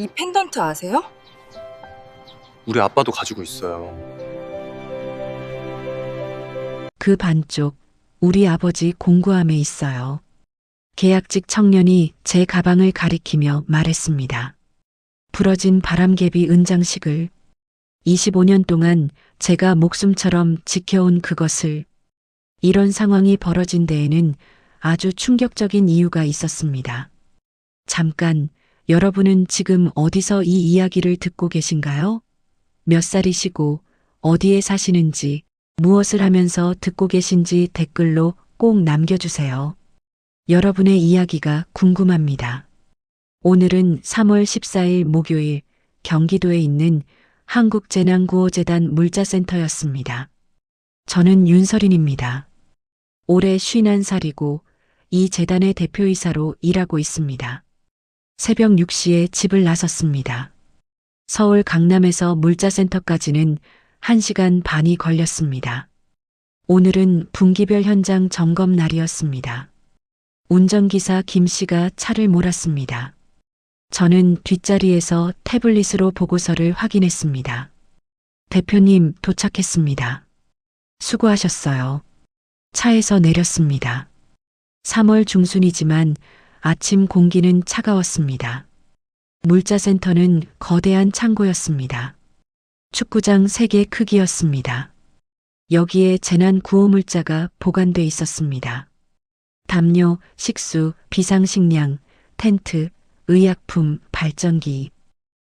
이 펜던트 아세요? 우리 아빠도 가지고 있어요. 그 반쪽 우리 아버지 공구함에 있어요. 계약직 청년이 제 가방을 가리키며 말했습니다. 부러진 바람개비 은장식을 25년 동안 제가 목숨처럼 지켜온 그것을. 이런 상황이 벌어진 데에는 아주 충격적인 이유가 있었습니다. 잠깐, 여러분은 지금 어디서 이 이야기를 듣고 계신가요? 몇 살이시고 어디에 사시는지, 무엇을 하면서 듣고 계신지 댓글로 꼭 남겨주세요. 여러분의 이야기가 궁금합니다. 오늘은 3월 14일 목요일 경기도에 있는 한국재난구호재단 물자센터였습니다. 저는 윤설인입니다. 올해 51살이고 이 재단의 대표이사로 일하고 있습니다. 새벽 6시에 집을 나섰습니다. 서울 강남에서 물자센터까지는 1시간 반이 걸렸습니다. 오늘은 분기별 현장 점검 날이었습니다. 운전기사 김 씨가 차를 몰았습니다. 저는 뒷자리에서 태블릿으로 보고서를 확인했습니다. 대표님 도착했습니다. 수고하셨어요. 차에서 내렸습니다. 3월 중순이지만 아침 공기는 차가웠습니다. 물자센터는 거대한 창고였습니다. 축구장 3개 크기였습니다. 여기에 재난 구호 물자가 보관돼 있었습니다. 담요, 식수, 비상식량, 텐트, 의약품, 발전기.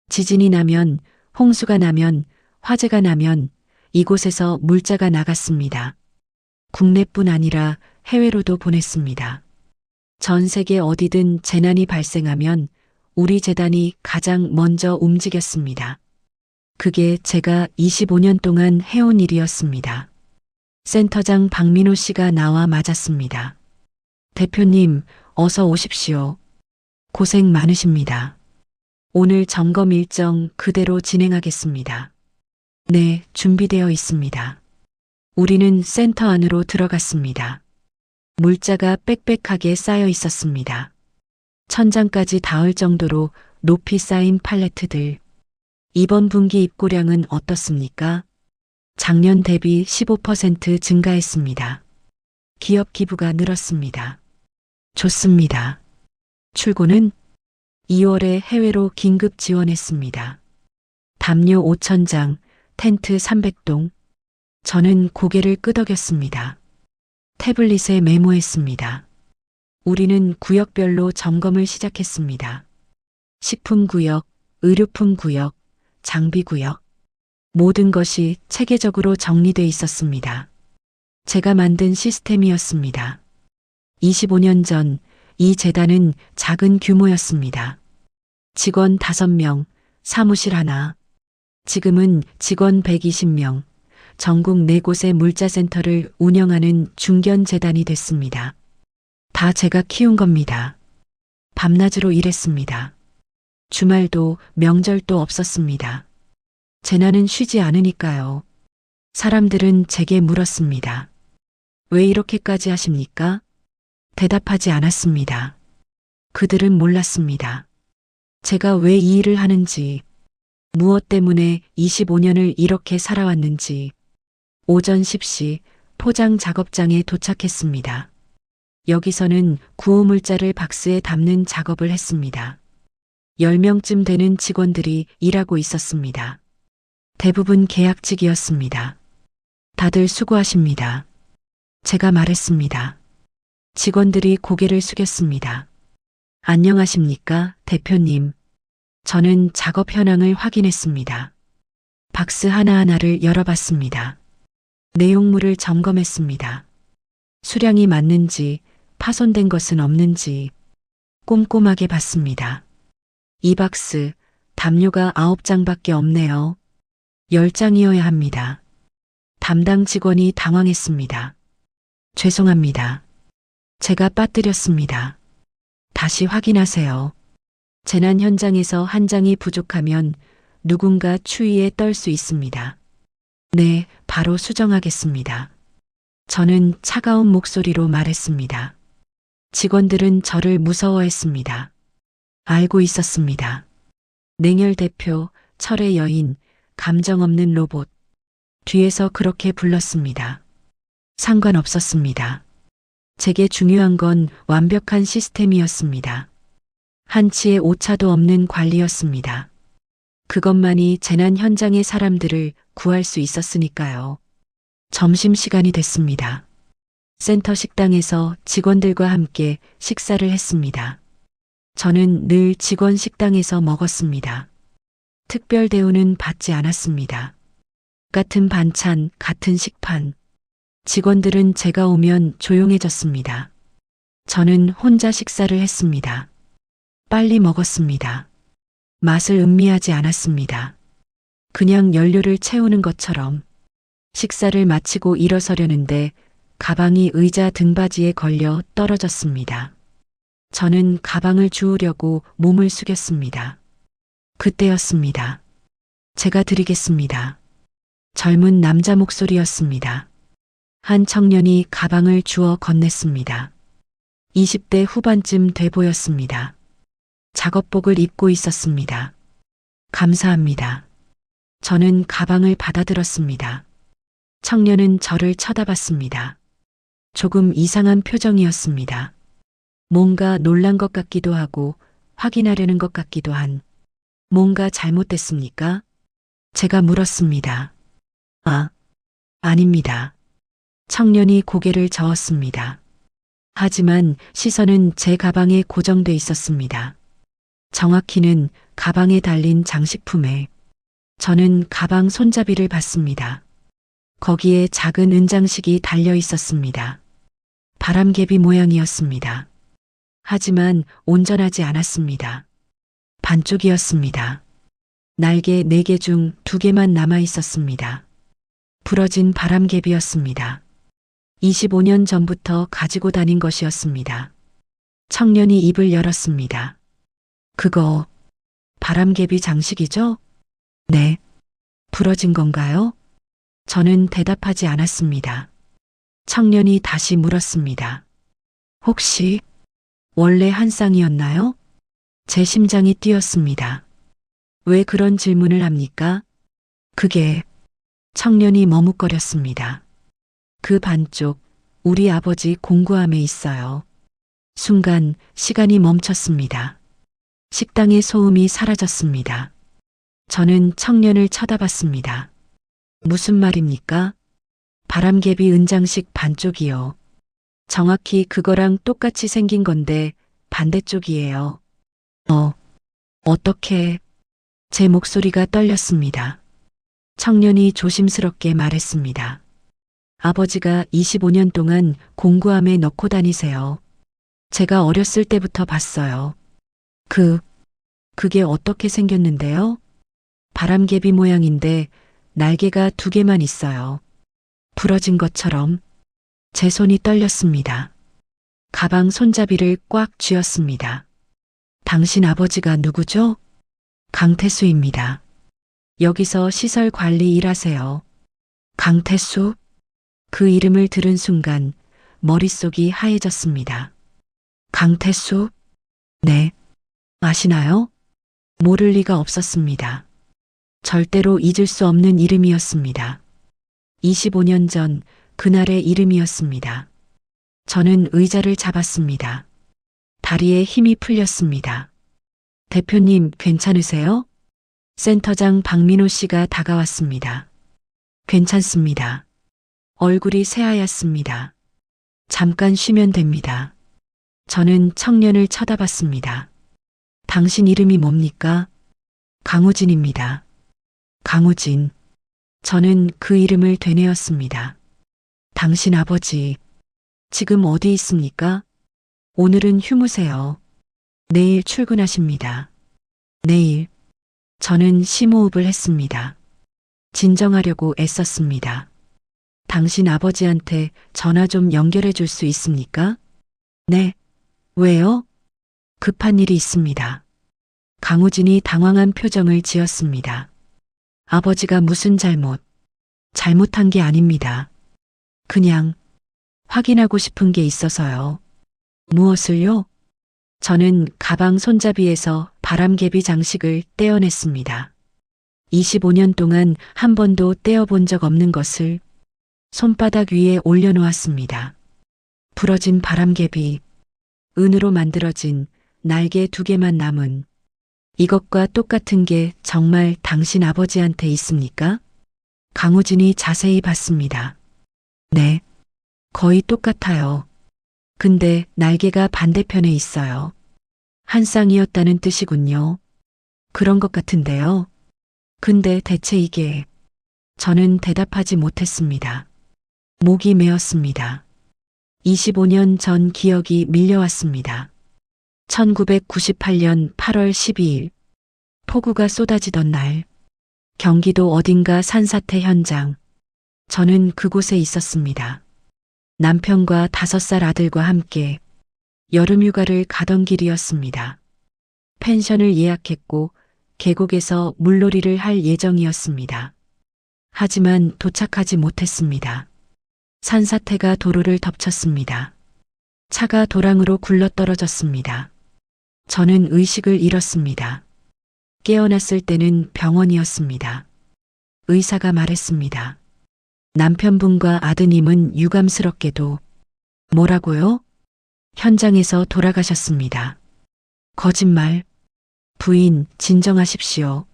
지진이 나면, 홍수가 나면, 화재가 나면 이곳에서 물자가 나갔습니다. 국내뿐 아니라 해외로도 보냈습니다. 전 세계 어디든 재난이 발생하면 우리 재단이 가장 먼저 움직였습니다. 그게 제가 25년 동안 해온 일이었습니다. 센터장 박민호 씨가 나와 맞았습니다. 대표님, 어서 오십시오. 고생 많으십니다. 오늘 점검 일정 그대로 진행하겠습니다. 네, 준비되어 있습니다. 우리는 센터 안으로 들어갔습니다. 물자가 빽빽하게 쌓여 있었습니다. 천장까지 닿을 정도로 높이 쌓인 팔레트들. 이번 분기 입고량은 어떻습니까? 작년 대비 15% 증가했습니다. 기업 기부가 늘었습니다. 좋습니다. 출고는 2월에 해외로 긴급 지원했습니다. 담요 5,000장, 텐트 300동. 저는 고개를 끄덕였습니다. 태블릿에 메모했습니다. 우리는 구역별로 점검을 시작했습니다. 식품구역, 의료품구역, 장비구역. 모든 것이 체계적으로 정리돼 있었습니다. 제가 만든 시스템이었습니다. 25년 전 이 재단은 작은 규모였습니다. 직원 5명, 사무실 하나. 지금은 직원 120명, 전국 4곳의 물자센터를 운영하는 중견재단이 됐습니다. 다 제가 키운 겁니다. 밤낮으로 일했습니다. 주말도 명절도 없었습니다. 재난은 쉬지 않으니까요. 사람들은 제게 물었습니다. 왜 이렇게까지 하십니까? 대답하지 않았습니다. 그들은 몰랐습니다. 제가 왜 이 일을 하는지, 무엇 때문에 25년을 이렇게 살아왔는지. 오전 10시 포장 작업장에 도착했습니다. 여기서는 구호물자를 박스에 담는 작업을 했습니다. 10명쯤 되는 직원들이 일하고 있었습니다. 대부분 계약직이었습니다. 다들 수고하십니다. 제가 말했습니다. 직원들이 고개를 숙였습니다. 안녕하십니까, 대표님. 저는 작업 현황을 확인했습니다. 박스 하나하나를 열어봤습니다. 내용물을 점검했습니다. 수량이 맞는지, 파손된 것은 없는지 꼼꼼하게 봤습니다. 이 박스, 담요가 9장밖에 없네요. 10장이어야 합니다. 담당 직원이 당황했습니다. 죄송합니다. 제가 빠뜨렸습니다. 다시 확인하세요. 재난 현장에서 한 장이 부족하면 누군가 추위에 떨 수 있습니다. 네, 바로 수정하겠습니다. 저는 차가운 목소리로 말했습니다. 직원들은 저를 무서워했습니다. 알고 있었습니다. 냉혈 대표, 철의 여인, 감정 없는 로봇. 뒤에서 그렇게 불렀습니다. 상관없었습니다. 제게 중요한 건 완벽한 시스템이었습니다. 한치의 오차도 없는 관리였습니다. 그것만이 재난 현장의 사람들을 구할 수 있었으니까요. 점심시간이 됐습니다. 센터 식당에서 직원들과 함께 식사를 했습니다. 저는 늘 직원 식당에서 먹었습니다. 특별 대우는 받지 않았습니다. 같은 반찬, 같은 식판. 직원들은 제가 오면 조용해졌습니다. 저는 혼자 식사를 했습니다. 빨리 먹었습니다. 맛을 음미하지 않았습니다. 그냥 연료를 채우는 것처럼. 식사를 마치고 일어서려는데 가방이 의자 등받이에 걸려 떨어졌습니다. 저는 가방을 주우려고 몸을 숙였습니다. 그때였습니다. 제가 드리겠습니다. 젊은 남자 목소리였습니다. 한 청년이 가방을 주워 건넸습니다. 20대 후반쯤 돼 보였습니다. 작업복을 입고 있었습니다. 감사합니다. 저는 가방을 받아들었습니다. 청년은 저를 쳐다봤습니다. 조금 이상한 표정이었습니다. 뭔가 놀란 것 같기도 하고 확인하려는 것 같기도 한. 뭔가 잘못됐습니까? 제가 물었습니다. 아닙니다. 청년이 고개를 저었습니다. 하지만 시선은 제 가방에 고정돼 있었습니다. 정확히는 가방에 달린 장식품에. 저는 가방 손잡이를 봤습니다. 거기에 작은 은장식이 달려 있었습니다. 바람개비 모양이었습니다. 하지만 온전하지 않았습니다. 반쪽이었습니다. 날개 4개 중 2개만 남아 있었습니다. 부러진 바람개비였습니다. 25년 전부터 가지고 다닌 것이었습니다. 청년이 입을 열었습니다. 그거 바람개비 장식이죠? 네. 부러진 건가요? 저는 대답하지 않았습니다. 청년이 다시 물었습니다. 혹시 원래 한 쌍이었나요? 제 심장이 뛰었습니다. 왜 그런 질문을 합니까? 그게 청년이 머뭇거렸습니다. 그 반쪽 우리 아버지 공구함에 있어요. 순간 시간이 멈췄습니다. 식당의 소음이 사라졌습니다. 저는 청년을 쳐다봤습니다. 무슨 말입니까? 바람개비 은장식 반쪽이요. 정확히 그거랑 똑같이 생긴 건데 반대쪽이에요. 어떻게? 제 목소리가 떨렸습니다. 청년이 조심스럽게 말했습니다. 아버지가 25년 동안 공구함에 넣고 다니세요. 제가 어렸을 때부터 봤어요. 그게 어떻게 생겼는데요? 바람개비 모양인데 날개가 2개만 있어요. 부러진 것처럼. 제 손이 떨렸습니다. 가방 손잡이를 꽉 쥐었습니다. 당신 아버지가 누구죠? 강태수입니다. 여기서 시설 관리 일하세요. 강태수? 그 이름을 들은 순간 머릿속이 하얘졌습니다. 강태수? 네. 아시나요? 모를 리가 없었습니다. 절대로 잊을 수 없는 이름이었습니다. 25년 전 그날의 이름이었습니다. 저는 의자를 잡았습니다. 다리에 힘이 풀렸습니다. 대표님 괜찮으세요? 센터장 박민호 씨가 다가왔습니다. 괜찮습니다. 얼굴이 새하얗습니다. 잠깐 쉬면 됩니다. 저는 청년을 쳐다봤습니다. 당신 이름이 뭡니까? 강우진입니다. 강우진. 저는 그 이름을 되뇌었습니다. 당신 아버지, 지금 어디 있습니까? 오늘은 휴무세요. 내일 출근하십니다. 내일. 저는 심호흡을 했습니다. 진정하려고 애썼습니다. 당신 아버지한테 전화 좀 연결해 줄 수 있습니까? 네. 왜요? 급한 일이 있습니다. 강우진이 당황한 표정을 지었습니다. 아버지가 무슨 잘못한 게 아닙니다. 그냥 확인하고 싶은 게 있어서요. 무엇을요? 저는 가방 손잡이에서 바람개비 장식을 떼어냈습니다. 25년 동안 한 번도 떼어본 적 없는 것을 손바닥 위에 올려놓았습니다. 부러진 바람개비, 은으로 만들어진 날개 2개만 남은 이것과 똑같은 게 정말 당신 아버지한테 있습니까? 강우진이 자세히 봤습니다. 네, 거의 똑같아요. 근데 날개가 반대편에 있어요. 한 쌍이었다는 뜻이군요. 그런 것 같은데요. 근데 대체 이게... 저는 대답하지 못했습니다. 목이 메었습니다. 25년 전 기억이 밀려왔습니다. 1998년 8월 12일, 폭우가 쏟아지던 날, 경기도 어딘가 산사태 현장. 저는 그곳에 있었습니다. 남편과 5살 아들과 함께 여름휴가를 가던 길이었습니다. 펜션을 예약했고 계곡에서 물놀이를 할 예정이었습니다. 하지만 도착하지 못했습니다. 산사태가 도로를 덮쳤습니다. 차가 도랑으로 굴러떨어졌습니다. 저는 의식을 잃었습니다. 깨어났을 때는 병원이었습니다. 의사가 말했습니다. 남편분과 아드님은 유감스럽게도... 뭐라고요? 현장에서 돌아가셨습니다. 거짓말. 부인, 진정하십시오.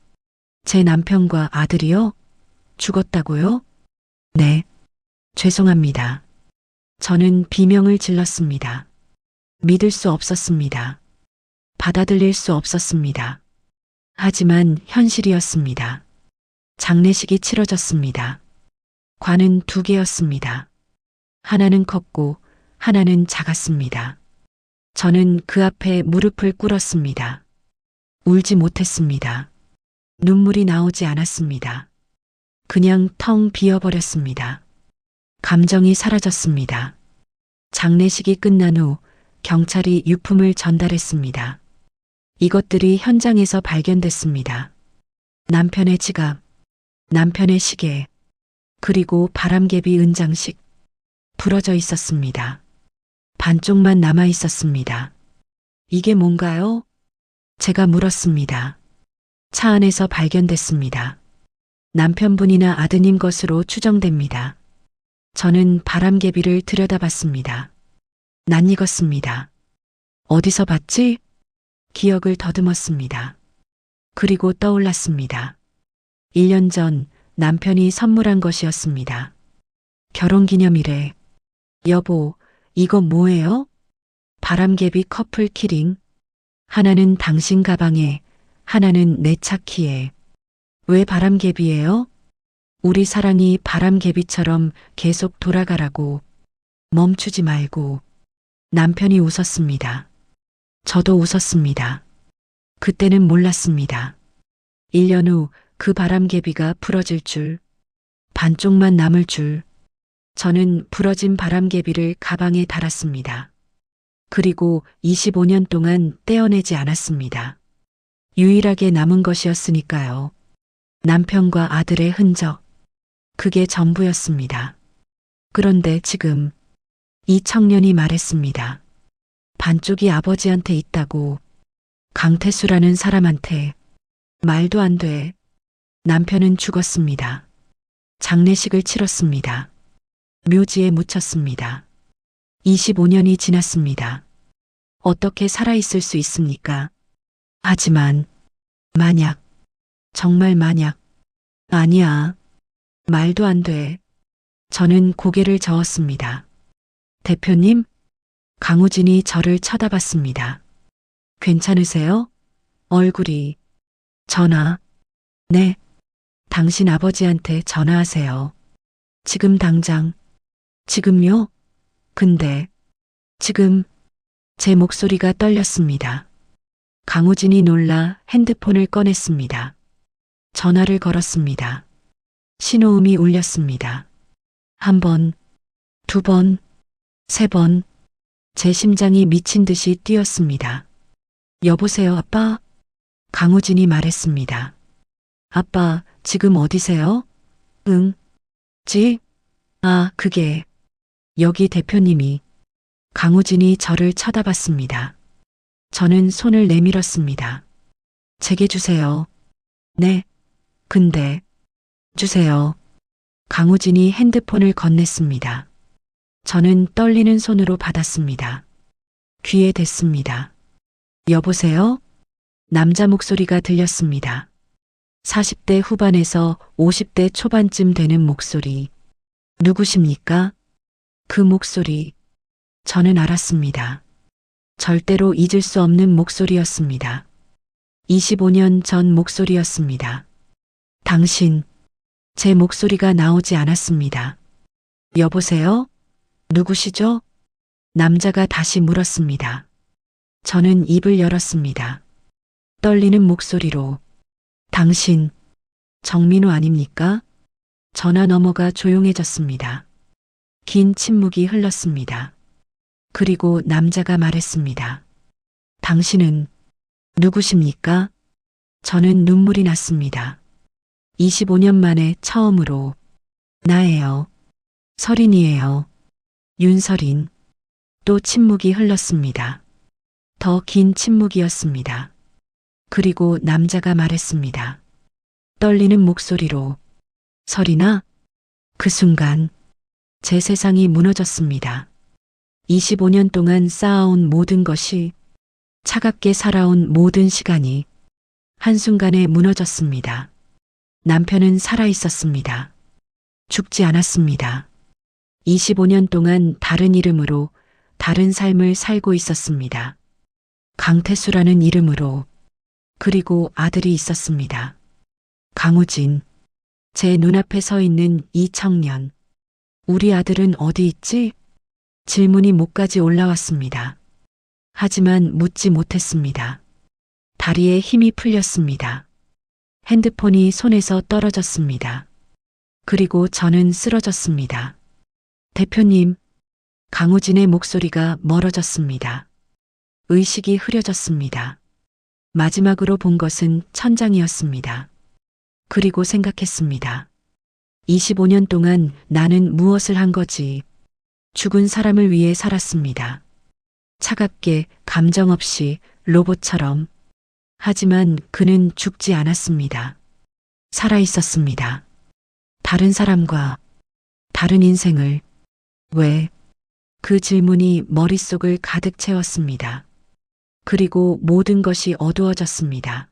제 남편과 아들이요? 죽었다고요? 네. 죄송합니다. 저는 비명을 질렀습니다. 믿을 수 없었습니다. 받아들일 수 없었습니다. 하지만 현실이었습니다. 장례식이 치러졌습니다. 관은 2개였습니다. 하나는 컸고 하나는 작았습니다. 저는 그 앞에 무릎을 꿇었습니다. 울지 못했습니다. 눈물이 나오지 않았습니다. 그냥 텅 비어버렸습니다. 감정이 사라졌습니다. 장례식이 끝난 후 경찰이 유품을 전달했습니다. 이것들이 현장에서 발견됐습니다. 남편의 지갑, 남편의 시계, 그리고 바람개비 은장식, 부러져 있었습니다. 반쪽만 남아 있었습니다. 이게 뭔가요? 제가 물었습니다. 차 안에서 발견됐습니다. 남편분이나 아드님 것으로 추정됩니다. 저는 바람개비를 들여다봤습니다. 낯익었습니다. 어디서 봤지? 기억을 더듬었습니다. 그리고 떠올랐습니다. 1년 전 남편이 선물한 것이었습니다. 결혼기념일에. 여보, 이거 뭐예요? 바람개비 커플 키링. 하나는 당신 가방에, 하나는 내 차 키에. 왜 바람개비예요? 우리 사랑이 바람개비처럼 계속 돌아가라고. 멈추지 말고. 남편이 웃었습니다. 저도 웃었습니다. 그때는 몰랐습니다. 1년 후 그 바람개비가 부러질 줄, 반쪽만 남을 줄. 저는 부러진 바람개비를 가방에 달았습니다. 그리고 25년 동안 떼어내지 않았습니다. 유일하게 남은 것이었으니까요. 남편과 아들의 흔적. 그게 전부였습니다. 그런데 지금 이 청년이 말했습니다. 반쪽이 아버지한테 있다고. 강태수라는 사람한테. 말도 안 돼. 남편은 죽었습니다. 장례식을 치렀습니다. 묘지에 묻혔습니다. 25년이 지났습니다. 어떻게 살아있을 수 있습니까? 하지만 만약, 정말 만약, 아니야. 말도 안 돼. 저는 고개를 저었습니다. 대표님? 강우진이 저를 쳐다봤습니다. 괜찮으세요? 얼굴이. 전화. 네. 당신 아버지한테 전화하세요. 지금 당장. 지금요? 근데 지금 제 목소리가 떨렸습니다. 강우진이 놀라 핸드폰을 꺼냈습니다. 전화를 걸었습니다. 신호음이 울렸습니다. 1번, 2번, 3번. 제 심장이 미친 듯이 뛰었습니다. 여보세요, 아빠? 강우진이 말했습니다. 아빠, 지금 어디세요? 응. 그게. 여기 대표님이. 강우진이 저를 쳐다봤습니다. 저는 손을 내밀었습니다. 제게 주세요. 네. 근데 주세요. 강우진이 핸드폰을 건넸습니다. 저는 떨리는 손으로 받았습니다. 귀에 댔습니다. 여보세요? 남자 목소리가 들렸습니다. 40대 후반에서 50대 초반쯤 되는 목소리. 누구십니까? 그 목소리. 저는 알았습니다. 절대로 잊을 수 없는 목소리였습니다. 25년 전 목소리였습니다. 당신, 제 목소리가 나오지 않았습니다. 여보세요? 누구시죠? 남자가 다시 물었습니다. 저는 입을 열었습니다. 떨리는 목소리로. 당신, 정민우 아닙니까? 전화 너머가 조용해졌습니다. 긴 침묵이 흘렀습니다. 그리고 남자가 말했습니다. 당신은 누구십니까? 저는 눈물이 났습니다. 25년 만에 처음으로 나예요. 설인이에요. 윤설인. 또 침묵이 흘렀습니다. 더 긴 침묵이었습니다. 그리고 남자가 말했습니다. 떨리는 목소리로. 설인아? 그 순간 제 세상이 무너졌습니다. 25년 동안 쌓아온 모든 것이, 차갑게 살아온 모든 시간이 한순간에 무너졌습니다. 남편은 살아 있었습니다. 죽지 않았습니다. 25년 동안 다른 이름으로 다른 삶을 살고 있었습니다. 강태수라는 이름으로. 그리고 아들이 있었습니다. 강우진. 제 눈앞에 서 있는 이 청년. 우리 아들은 어디 있지? 질문이 목까지 올라왔습니다. 하지만 묻지 못했습니다. 다리에 힘이 풀렸습니다. 핸드폰이 손에서 떨어졌습니다. 그리고 저는 쓰러졌습니다. 대표님, 강우진의 목소리가 멀어졌습니다. 의식이 흐려졌습니다. 마지막으로 본 것은 천장이었습니다. 그리고 생각했습니다. 25년 동안 나는 무엇을 한 거지? 죽은 사람을 위해 살았습니다. 차갑게, 감정 없이, 로봇처럼. 하지만 그는 죽지 않았습니다. 살아 있었습니다. 다른 사람과 다른 인생을. 왜? 그 질문이 머릿속을 가득 채웠습니다. 그리고 모든 것이 어두워졌습니다.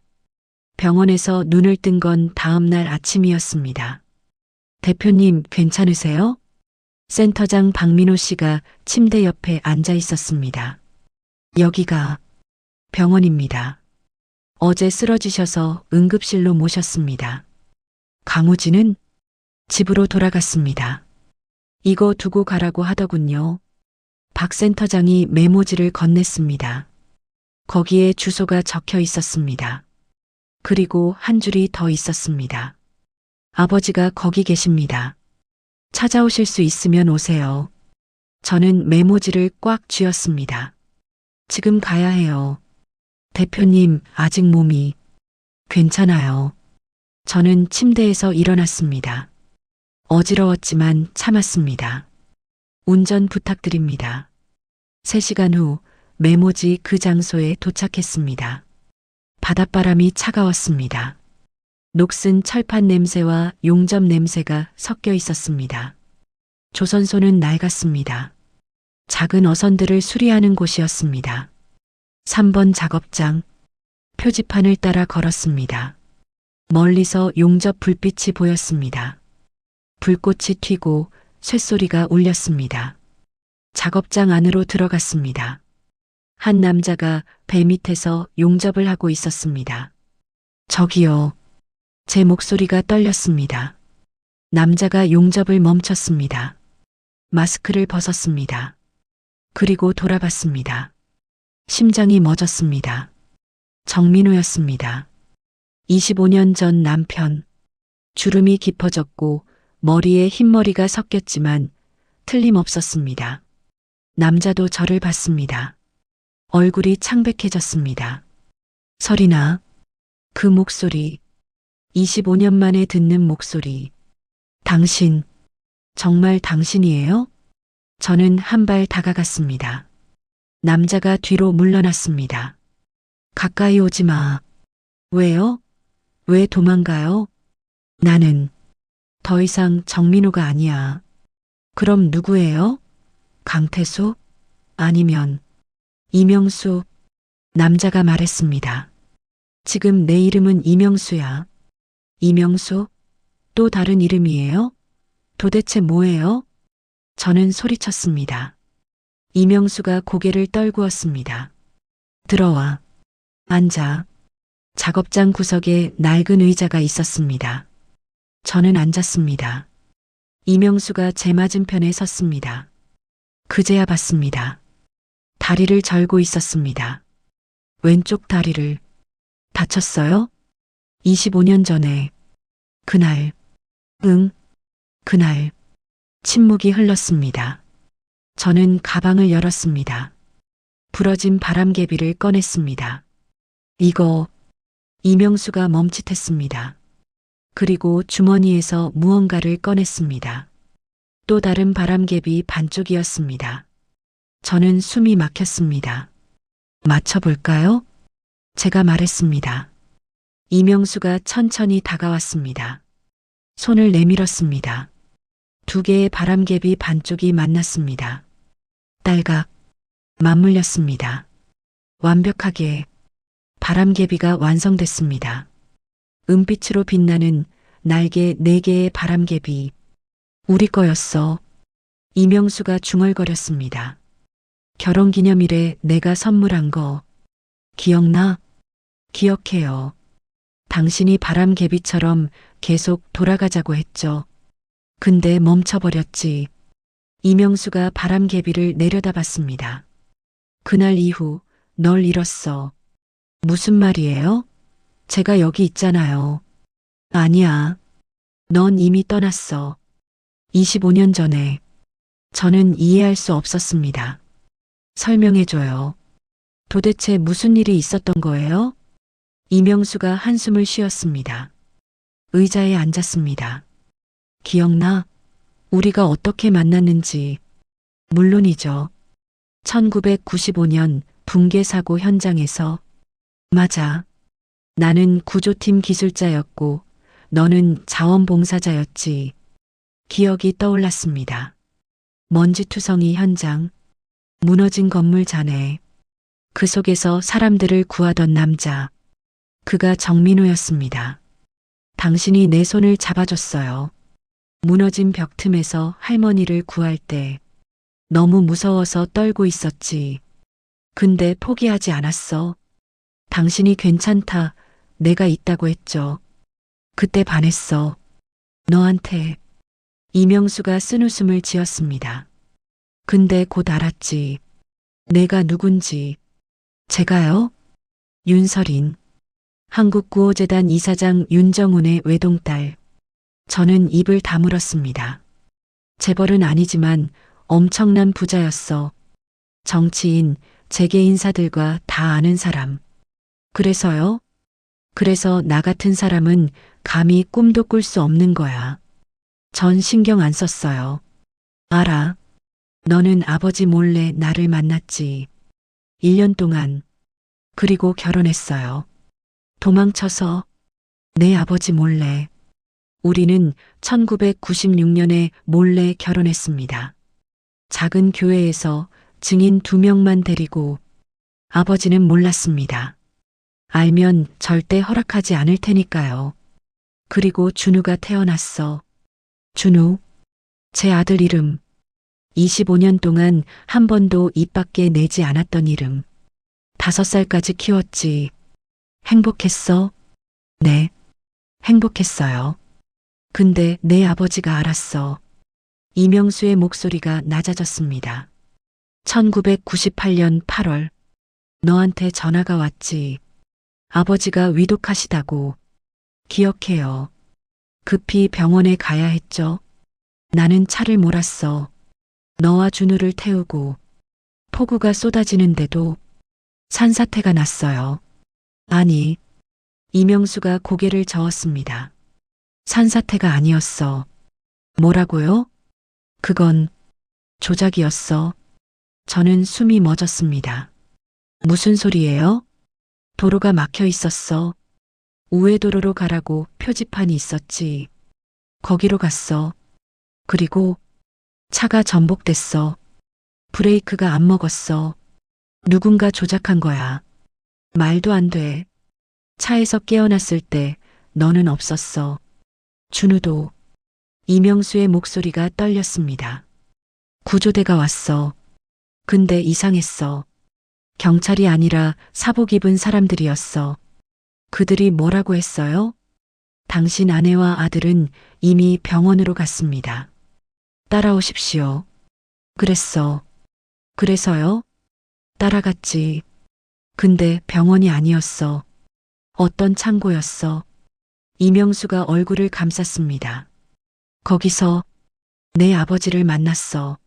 병원에서 눈을 뜬 건 다음 날 아침이었습니다. 대표님, 괜찮으세요? 센터장 박민호 씨가 침대 옆에 앉아 있었습니다. 여기가 병원입니다. 어제 쓰러지셔서 응급실로 모셨습니다. 강우진은 집으로 돌아갔습니다. 이거 두고 가라고 하더군요. 박 센터장이 메모지를 건넸습니다. 거기에 주소가 적혀 있었습니다. 그리고 한 줄이 더 있었습니다. 아버지가 거기 계십니다. 찾아오실 수 있으면 오세요. 저는 메모지를 꽉 쥐었습니다. 지금 가야 해요. 대표님, 아직 몸이 괜찮아요. 저는 침대에서 일어났습니다. 어지러웠지만 참았습니다. 운전 부탁드립니다. 3시간 후 메모지 그 장소에 도착했습니다. 바닷바람이 차가웠습니다. 녹슨 철판 냄새와 용접 냄새가 섞여 있었습니다. 조선소는 낡았습니다. 작은 어선들을 수리하는 곳이었습니다. 3번 작업장. 표지판을 따라 걸었습니다. 멀리서 용접 불빛이 보였습니다. 불꽃이 튀고 쇳소리가 울렸습니다. 작업장 안으로 들어갔습니다. 한 남자가 배 밑에서 용접을 하고 있었습니다. 저기요. 제 목소리가 떨렸습니다. 남자가 용접을 멈췄습니다. 마스크를 벗었습니다. 그리고 돌아봤습니다. 심장이 멎었습니다. 정민우였습니다. 25년 전 남편. 주름이 깊어졌고 머리에 흰머리가 섞였지만 틀림없었습니다. 남자도 저를 봤습니다. 얼굴이 창백해졌습니다. 설이나. 그 목소리. 25년 만에 듣는 목소리. 당신, 정말 당신이에요? 저는 한 발 다가갔습니다. 남자가 뒤로 물러났습니다. 가까이 오지 마. 왜요? 왜 도망가요? 나는 더 이상 정민호가 아니야. 그럼 누구예요? 강태수? 아니면 이명수? 남자가 말했습니다. 지금 내 이름은 이명수야. 이명수? 또 다른 이름이에요? 도대체 뭐예요? 저는 소리쳤습니다. 이명수가 고개를 떨구었습니다. 들어와. 앉아. 작업장 구석에 낡은 의자가 있었습니다. 저는 앉았습니다. 이명수가 제 맞은편에 섰습니다. 그제야 봤습니다. 다리를 절고 있었습니다. 왼쪽 다리를. 다쳤어요? 25년 전에. 그날. 응. 그날. 침묵이 흘렀습니다. 저는 가방을 열었습니다. 부러진 바람개비를 꺼냈습니다. 이거. 이명수가 멈칫했습니다. 그리고 주머니에서 무언가를 꺼냈습니다. 또 다른 바람개비 반쪽이었습니다. 저는 숨이 막혔습니다. 맞춰볼까요? 제가 말했습니다. 이명수가 천천히 다가왔습니다. 손을 내밀었습니다. 두 개의 바람개비 반쪽이 만났습니다. 딸각. 맞물렸습니다. 완벽하게 바람개비가 완성됐습니다. 은빛으로 빛나는 날개 4개의 바람개비. 우리 거였어. 이명수가 중얼거렸습니다. 결혼기념일에 내가 선물한 거. 기억나? 기억해요. 당신이 바람개비처럼 계속 돌아가자고 했죠. 근데 멈춰버렸지. 이명수가 바람개비를 내려다봤습니다. 그날 이후 널 잃었어. 무슨 말이에요? 제가 여기 있잖아요. 아니야. 넌 이미 떠났어. 25년 전에. 저는 이해할 수 없었습니다. 설명해줘요. 도대체 무슨 일이 있었던 거예요? 이명수가 한숨을 쉬었습니다. 의자에 앉았습니다. 기억나? 우리가 어떻게 만났는지. 물론이죠. 1995년 붕괴 사고 현장에서. 맞아. 나는 구조팀 기술자였고 너는 자원봉사자였지. 기억이 떠올랐습니다. 먼지투성이 현장, 무너진 건물 잔해, 그 속에서 사람들을 구하던 남자. 그가 정민호였습니다. 당신이 내 손을 잡아줬어요. 무너진 벽 틈에서 할머니를 구할 때 너무 무서워서 떨고 있었지. 근데 포기하지 않았어. 당신이 괜찮다, 내가 있다고 했죠. 그때 반했어. 너한테. 이명수가 쓴웃음을 지었습니다. 근데 곧 알았지. 내가 누군지. 제가요? 윤설인. 한국구호재단 이사장 윤정훈의 외동딸. 저는 입을 다물었습니다. 재벌은 아니지만 엄청난 부자였어. 정치인, 재계 인사들과 다 아는 사람. 그래서요? 그래서 나 같은 사람은 감히 꿈도 꿀 수 없는 거야. 전 신경 안 썼어요. 알아. 너는 아버지 몰래 나를 만났지. 1년 동안. 그리고 결혼했어요. 도망쳐서. 내 아버지 몰래. 우리는 1996년에 몰래 결혼했습니다. 작은 교회에서 증인 2명만 데리고. 아버지는 몰랐습니다. 알면 절대 허락하지 않을 테니까요. 그리고 준우가 태어났어. 준우. 제 아들 이름. 25년 동안 한 번도 입 밖에 내지 않았던 이름. 5살까지 키웠지. 행복했어? 네. 행복했어요. 근데 내 아버지가 알았어. 이명수의 목소리가 낮아졌습니다. 1998년 8월. 너한테 전화가 왔지. 아버지가 위독하시다고. 기억해요. 급히 병원에 가야 했죠. 나는 차를 몰았어. 너와 준우를 태우고. 폭우가 쏟아지는데도 산사태가 났어요. 아니. 이명수가 고개를 저었습니다. 산사태가 아니었어. 뭐라고요? 그건 조작이었어. 저는 숨이 멎었습니다. 무슨 소리예요? 도로가 막혀 있었어. 우회도로로 가라고 표지판이 있었지. 거기로 갔어. 그리고 차가 전복됐어. 브레이크가 안 먹었어. 누군가 조작한 거야. 말도 안 돼. 차에서 깨어났을 때 너는 없었어. 준우도. 이명수의 목소리가 떨렸습니다. 구조대가 왔어. 근데 이상했어. 경찰이 아니라 사복 입은 사람들이었어. 그들이 뭐라고 했어요? 당신 아내와 아들은 이미 병원으로 갔습니다. 따라오십시오. 그랬어. 그래서요? 따라갔지. 근데 병원이 아니었어. 어떤 창고였어. 이명수가 얼굴을 감쌌습니다. 거기서 내 아버지를 만났어.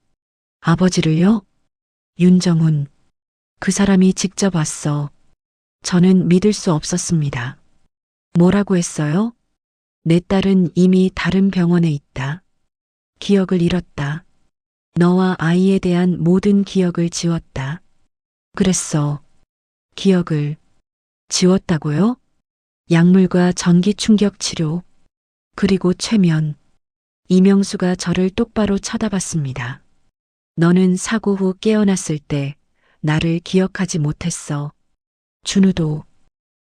아버지를요? 윤정훈. 그 사람이 직접 왔어. 저는 믿을 수 없었습니다. 뭐라고 했어요? 내 딸은 이미 다른 병원에 있다. 기억을 잃었다. 너와 아이에 대한 모든 기억을 지웠다. 그랬어. 기억을 지웠다고요? 약물과 전기 충격 치료, 그리고 최면. 이명수가 저를 똑바로 쳐다봤습니다. 너는 사고 후 깨어났을 때 나를 기억하지 못했어. 준우도.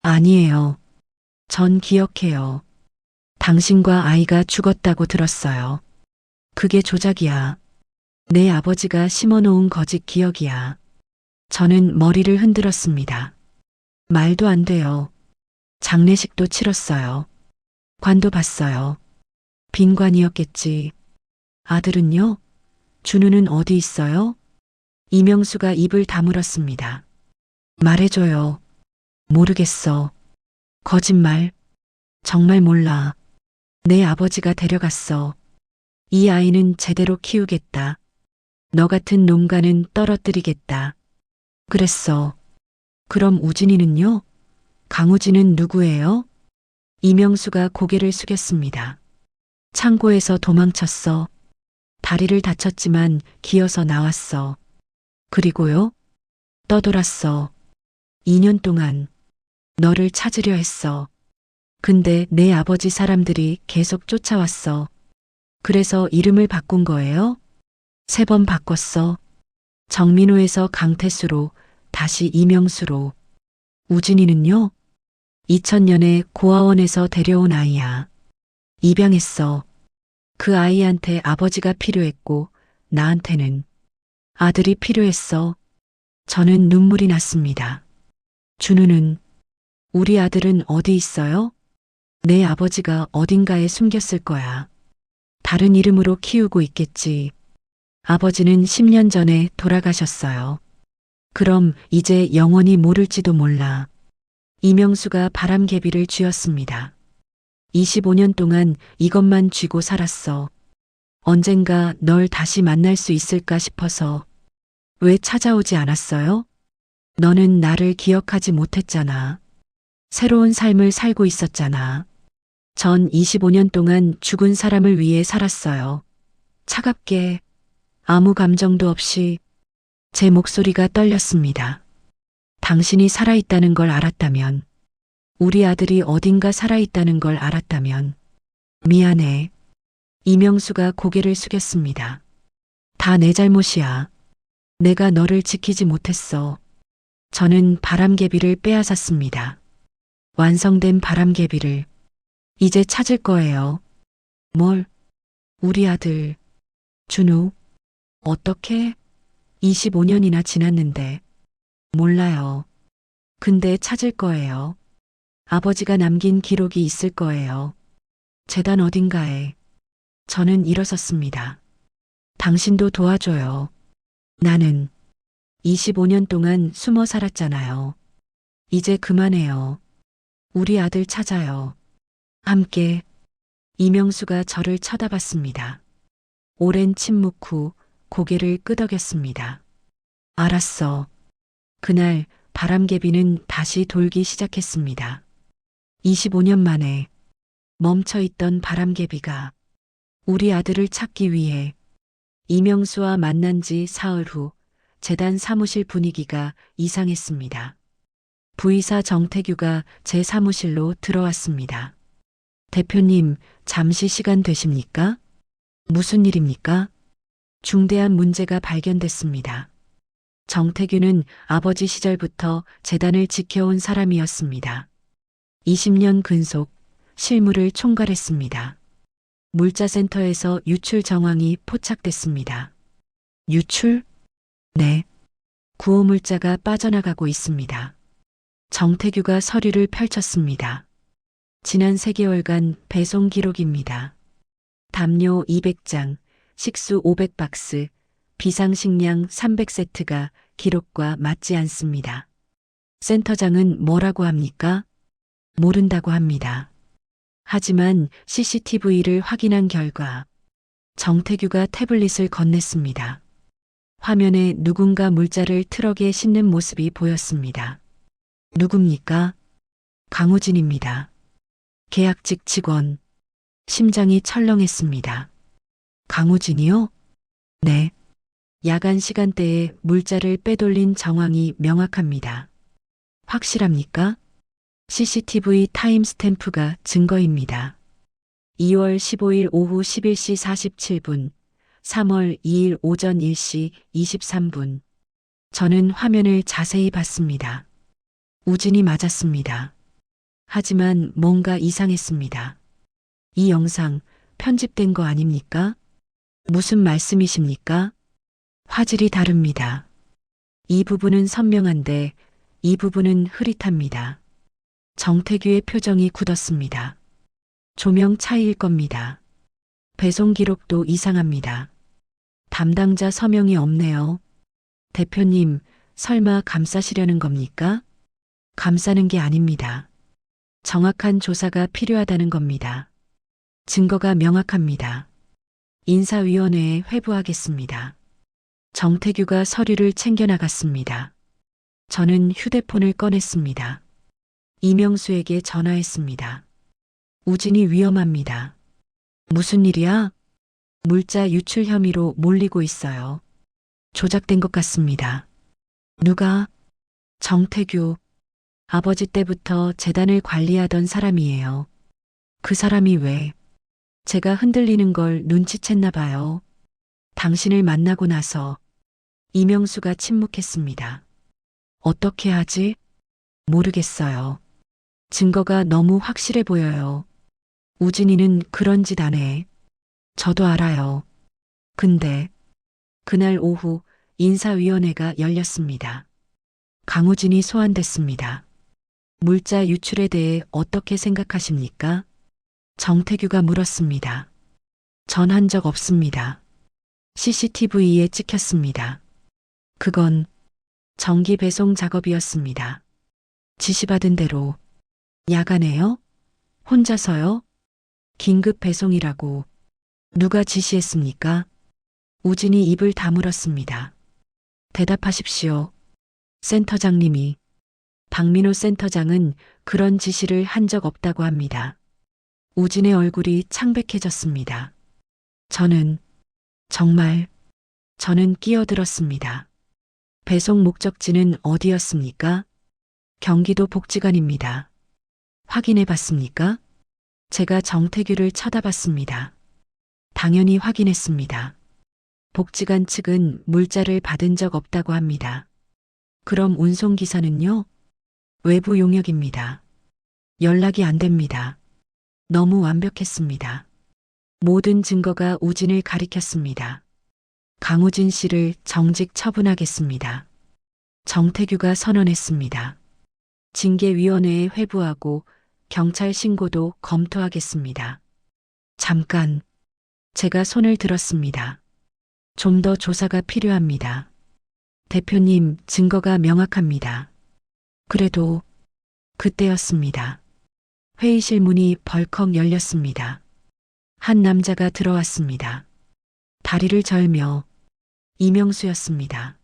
아니에요. 전 기억해요. 당신과 아이가 죽었다고 들었어요. 그게 조작이야. 내 아버지가 심어놓은 거짓 기억이야. 저는 머리를 흔들었습니다. 말도 안 돼요. 장례식도 치렀어요. 관도 봤어요. 빈관이었겠지. 아들은요? 준우는 어디 있어요? 이명수가 입을 다물었습니다. 말해줘요. 모르겠어. 거짓말. 정말 몰라. 내 아버지가 데려갔어. 이 아이는 제대로 키우겠다. 너 같은 놈과는 떨어뜨리겠다. 그랬어. 그럼 우진이는요? 강우진은 누구예요? 이명수가 고개를 숙였습니다. 창고에서 도망쳤어. 다리를 다쳤지만 기어서 나왔어. 그리고요? 떠돌았어. 2년 동안 너를 찾으려 했어. 근데 내 아버지 사람들이 계속 쫓아왔어. 그래서 이름을 바꾼 거예요? 3번 바꿨어. 정민호에서 강태수로, 다시 이명수로. 우진이는요? 2000년에 고아원에서 데려온 아이야. 입양했어. 그 아이한테 아버지가 필요했고 나한테는 아들이 필요했어. 저는 눈물이 났습니다. 준우는, 우리 아들은 어디 있어요? 내 아버지가 어딘가에 숨겼을 거야. 다른 이름으로 키우고 있겠지. 아버지는 10년 전에 돌아가셨어요. 그럼 이제 영원히 모를지도 몰라. 이명수가 바람개비를 쥐었습니다. 25년 동안 이것만 쥐고 살았어. 언젠가 널 다시 만날 수 있을까 싶어서. 왜 찾아오지 않았어요? 너는 나를 기억하지 못했잖아. 새로운 삶을 살고 있었잖아. 전 25년 동안 죽은 사람을 위해 살았어요. 차갑게, 아무 감정도 없이. 제 목소리가 떨렸습니다. 당신이 살아있다는 걸 알았다면, 우리 아들이 어딘가 살아있다는 걸 알았다면, 미안해. 이명수가 고개를 숙였습니다. 다 내 잘못이야. 내가 너를 지키지 못했어. 저는 바람개비를 빼앗았습니다. 완성된 바람개비를. 이제 찾을 거예요. 뭘? 우리 아들. 준우. 어떻게? 25년이나 지났는데. 몰라요. 근데 찾을 거예요. 아버지가 남긴 기록이 있을 거예요. 재단 어딘가에. 저는 일어섰습니다. 당신도 도와줘요. 나는 25년 동안 숨어 살았잖아요. 이제 그만해요. 우리 아들 찾아요. 함께. 이명수가 저를 쳐다봤습니다. 오랜 침묵 후 고개를 끄덕였습니다. 알았어. 그날 바람개비는 다시 돌기 시작했습니다. 25년 만에 멈춰있던 바람개비가 우리 아들을 찾기 위해. 이명수와 만난 지 사흘 후 재단 사무실 분위기가 이상했습니다. 부의사 정태규가 제 사무실로 들어왔습니다. 대표님, 잠시 시간 되십니까? 무슨 일입니까? 중대한 문제가 발견됐습니다. 정태규는 아버지 시절부터 재단을 지켜온 사람이었습니다. 20년 근속, 실무를 총괄했습니다. 물자센터에서 유출 정황이 포착됐습니다. 유출? 네. 구호물자가 빠져나가고 있습니다. 정태규가 서류를 펼쳤습니다. 지난 3개월간 배송 기록입니다. 담요 200장, 식수 500박스, 비상식량 300세트가 기록과 맞지 않습니다. 센터장은 뭐라고 합니까? 모른다고 합니다. 하지만 CCTV를 확인한 결과 정태규가 태블릿을 건넸습니다. 화면에 누군가 물자를 트럭에 싣는 모습이 보였습니다. 누굽니까? 강우진입니다. 계약직 직원. 심장이 철렁했습니다. 강우진이요? 네. 야간 시간대에 물자를 빼돌린 정황이 명확합니다. 확실합니까? CCTV 타임스탬프가 증거입니다. 2월 15일 오후 11시 47분, 3월 2일 오전 1시 23분. 저는 화면을 자세히 봤습니다. 우진이 맞았습니다. 하지만 뭔가 이상했습니다. 이 영상 편집된 거 아닙니까? 무슨 말씀이십니까? 화질이 다릅니다. 이 부분은 선명한데 이 부분은 흐릿합니다. 정태규의 표정이 굳었습니다. 조명 차이일 겁니다. 배송 기록도 이상합니다. 담당자 서명이 없네요. 대표님, 설마 감싸시려는 겁니까? 감싸는 게 아닙니다. 정확한 조사가 필요하다는 겁니다. 증거가 명확합니다. 인사위원회에 회부하겠습니다. 정태규가 서류를 챙겨나갔습니다. 저는 휴대폰을 꺼냈습니다. 이명수에게 전화했습니다. 우진이 위험합니다. 무슨 일이야? 물자 유출 혐의로 몰리고 있어요. 조작된 것 같습니다. 누가? 정태규. 아버지 때부터 재단을 관리하던 사람이에요. 그 사람이 왜? 제가 흔들리는 걸 눈치챘나 봐요. 당신을 만나고 나서 이명수가 침묵했습니다. 어떻게 하지? 모르겠어요. 증거가 너무 확실해 보여요. 우진이는 그런 짓 안 해. 저도 알아요. 근데 그날 오후 인사위원회가 열렸습니다. 강우진이 소환됐습니다. 물자 유출에 대해 어떻게 생각하십니까? 정태규가 물었습니다. 전 한 적 없습니다. CCTV에 찍혔습니다. 그건 정기 배송 작업이었습니다. 지시받은 대로. 야간에요? 혼자서요? 긴급 배송이라고. 누가 지시했습니까? 우진이 입을 다물었습니다. 대답하십시오. 센터장님이. 박민호 센터장은 그런 지시를 한 적 없다고 합니다. 우진의 얼굴이 창백해졌습니다. 저는 끼어들었습니다. 배송 목적지는 어디였습니까? 경기도 복지관입니다. 확인해 봤습니까? 제가 정태규를 쳐다봤습니다. 당연히 확인했습니다. 복지관 측은 물자를 받은 적 없다고 합니다. 그럼 운송기사는요? 외부 용역입니다. 연락이 안 됩니다. 너무 완벽했습니다. 모든 증거가 우진을 가리켰습니다. 강우진 씨를 정직 처분하겠습니다. 정태규가 선언했습니다. 징계위원회에 회부하고 경찰 신고도 검토하겠습니다. 잠깐, 제가 손을 들었습니다. 좀 더 조사가 필요합니다. 대표님, 증거가 명확합니다. 그래도 그때였습니다. 회의실 문이 벌컥 열렸습니다. 한 남자가 들어왔습니다. 다리를 절며 이명수였습니다.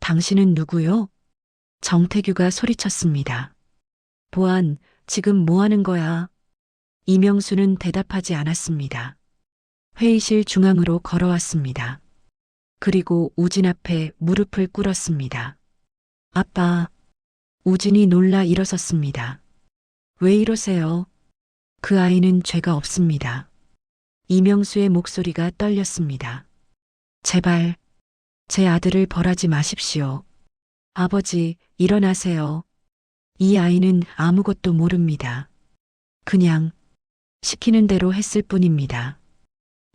당신은 누구요? 정태규가 소리쳤습니다. 보안, 지금 뭐 하는 거야? 이명수는 대답하지 않았습니다. 회의실 중앙으로 걸어왔습니다. 그리고 우진 앞에 무릎을 꿇었습니다. 아빠. 우진이 놀라 일어섰습니다. 왜 이러세요? 그 아이는 죄가 없습니다. 이명수의 목소리가 떨렸습니다. 제발, 제 아들을 벌하지 마십시오. 아버지, 일어나세요. 이 아이는 아무것도 모릅니다. 그냥 시키는 대로 했을 뿐입니다.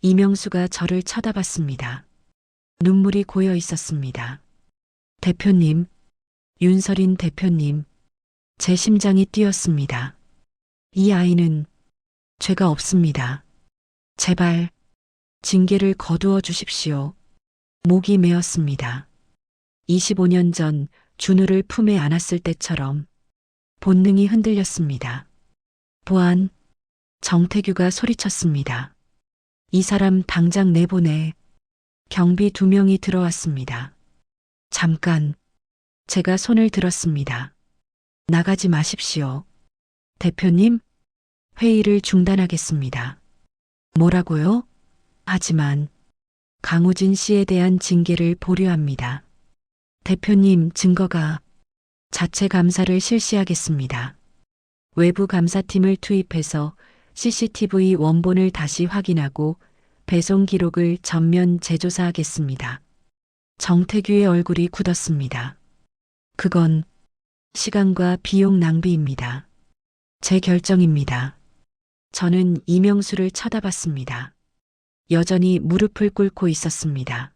이명수가 저를 쳐다봤습니다. 눈물이 고여 있었습니다. 대표님, 윤설인 대표님, 제 심장이 뛰었습니다. 이 아이는 죄가 없습니다. 제발 징계를 거두어 주십시오. 목이 메었습니다. 25년 전 준우를 품에 안았을 때처럼 본능이 흔들렸습니다. 보안, 정태규가 소리쳤습니다. 이 사람 당장 내보내. 경비 2명이 들어왔습니다. 잠깐, 제가 손을 들었습니다. 나가지 마십시오. 대표님, 회의를 중단하겠습니다. 뭐라고요? 하지만 강우진 씨에 대한 징계를 보류합니다. 대표님, 증거가 자체 감사를 실시하겠습니다. 외부 감사팀을 투입해서 CCTV 원본을 다시 확인하고 배송 기록을 전면 재조사하겠습니다. 정태규의 얼굴이 굳었습니다. 그건 시간과 비용 낭비입니다. 제 결정입니다. 저는 이명수를 쳐다봤습니다. 여전히 무릎을 꿇고 있었습니다.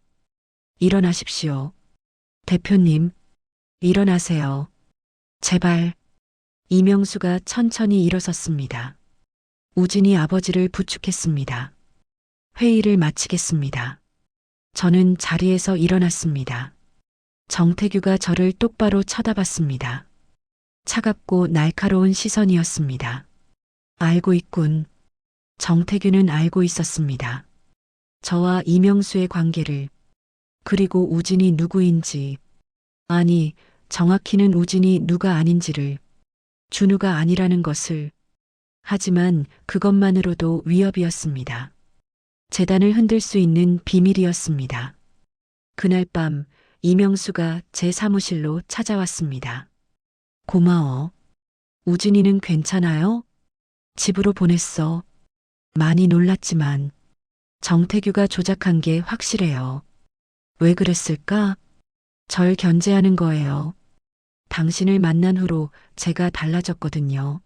일어나십시오. 대표님, 일어나세요. 제발. 이명수가 천천히 일어섰습니다. 우진이 아버지를 부축했습니다. 회의를 마치겠습니다. 저는 자리에서 일어났습니다. 정태규가 저를 똑바로 쳐다봤습니다. 차갑고 날카로운 시선이었습니다. 알고 있군. 정태규는 알고 있었습니다. 저와 이명수의 관계를, 그리고 우진이 누구인지, 아니, 정확히는 우진이 누가 아닌지를, 준우가 아니라는 것을. 하지만 그것만으로도 위협이었습니다. 재단을 흔들 수 있는 비밀이었습니다. 그날 밤 이명수가 제 사무실로 찾아왔습니다. 고마워. 우진이는 괜찮아요? 집으로 보냈어. 많이 놀랐지만 정태규가 조작한 게 확실해요. 왜 그랬을까? 절 견제하는 거예요. 당신을 만난 후로 제가 달라졌거든요.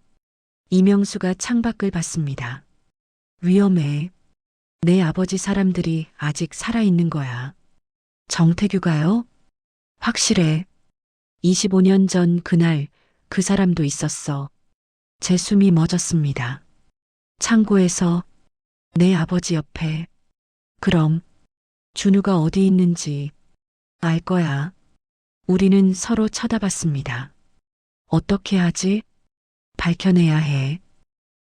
이명수가 창밖을 봤습니다. 위험해. 내 아버지 사람들이 아직 살아있는 거야. 정태규가요? 확실해. 25년 전 그날 그 사람도 있었어. 제 숨이 멎었습니다. 창고에서 내 아버지 옆에. 그럼 준우가 어디 있는지 알 거야. 우리는 서로 쳐다봤습니다. 어떻게 하지? 밝혀내야 해.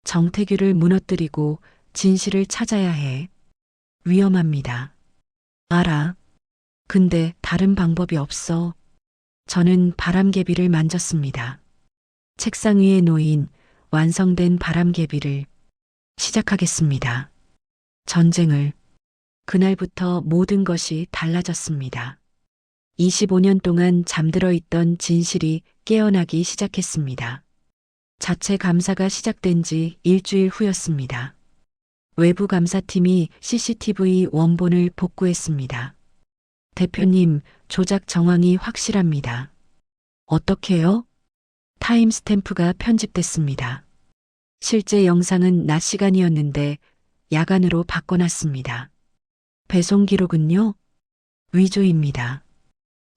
정태규를 무너뜨리고 진실을 찾아야 해. 위험합니다. 알아. 근데 다른 방법이 없어. 저는 바람개비를 만졌습니다. 책상 위에 놓인 완성된 바람개비를. 시작하겠습니다. 전쟁을. 그날부터 모든 것이 달라졌습니다. 25년 동안 잠들어 있던 진실이 깨어나기 시작했습니다. 자체 감사가 시작된 지 일주일 후였습니다. 외부 감사팀이 CCTV 원본을 복구했습니다. 대표님, 조작 정황이 확실합니다. 어떻게요? 타임스탬프가 편집됐습니다. 실제 영상은 낮 시간이었는데 야간으로 바꿔놨습니다. 배송 기록은요? 위조입니다.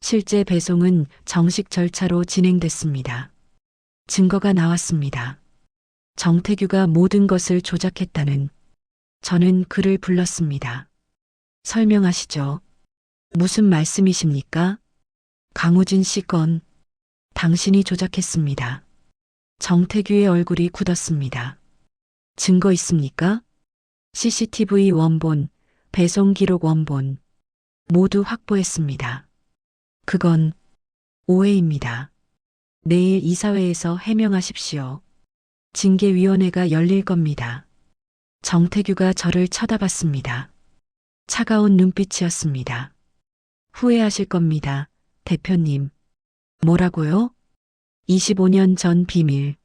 실제 배송은 정식 절차로 진행됐습니다. 증거가 나왔습니다. 정태규가 모든 것을 조작했다는. 저는 그를 불렀습니다. 설명하시죠. 무슨 말씀이십니까? 강우진 씨 건 당신이 조작했습니다. 정태규의 얼굴이 굳었습니다. 증거 있습니까? CCTV 원본, 배송 기록 원본 모두 확보했습니다. 그건 오해입니다. 내일 이사회에서 해명하십시오. 징계위원회가 열릴 겁니다. 정태규가 저를 쳐다봤습니다. 차가운 눈빛이었습니다. 후회하실 겁니다, 대표님. 뭐라고요? 25년 전 비밀.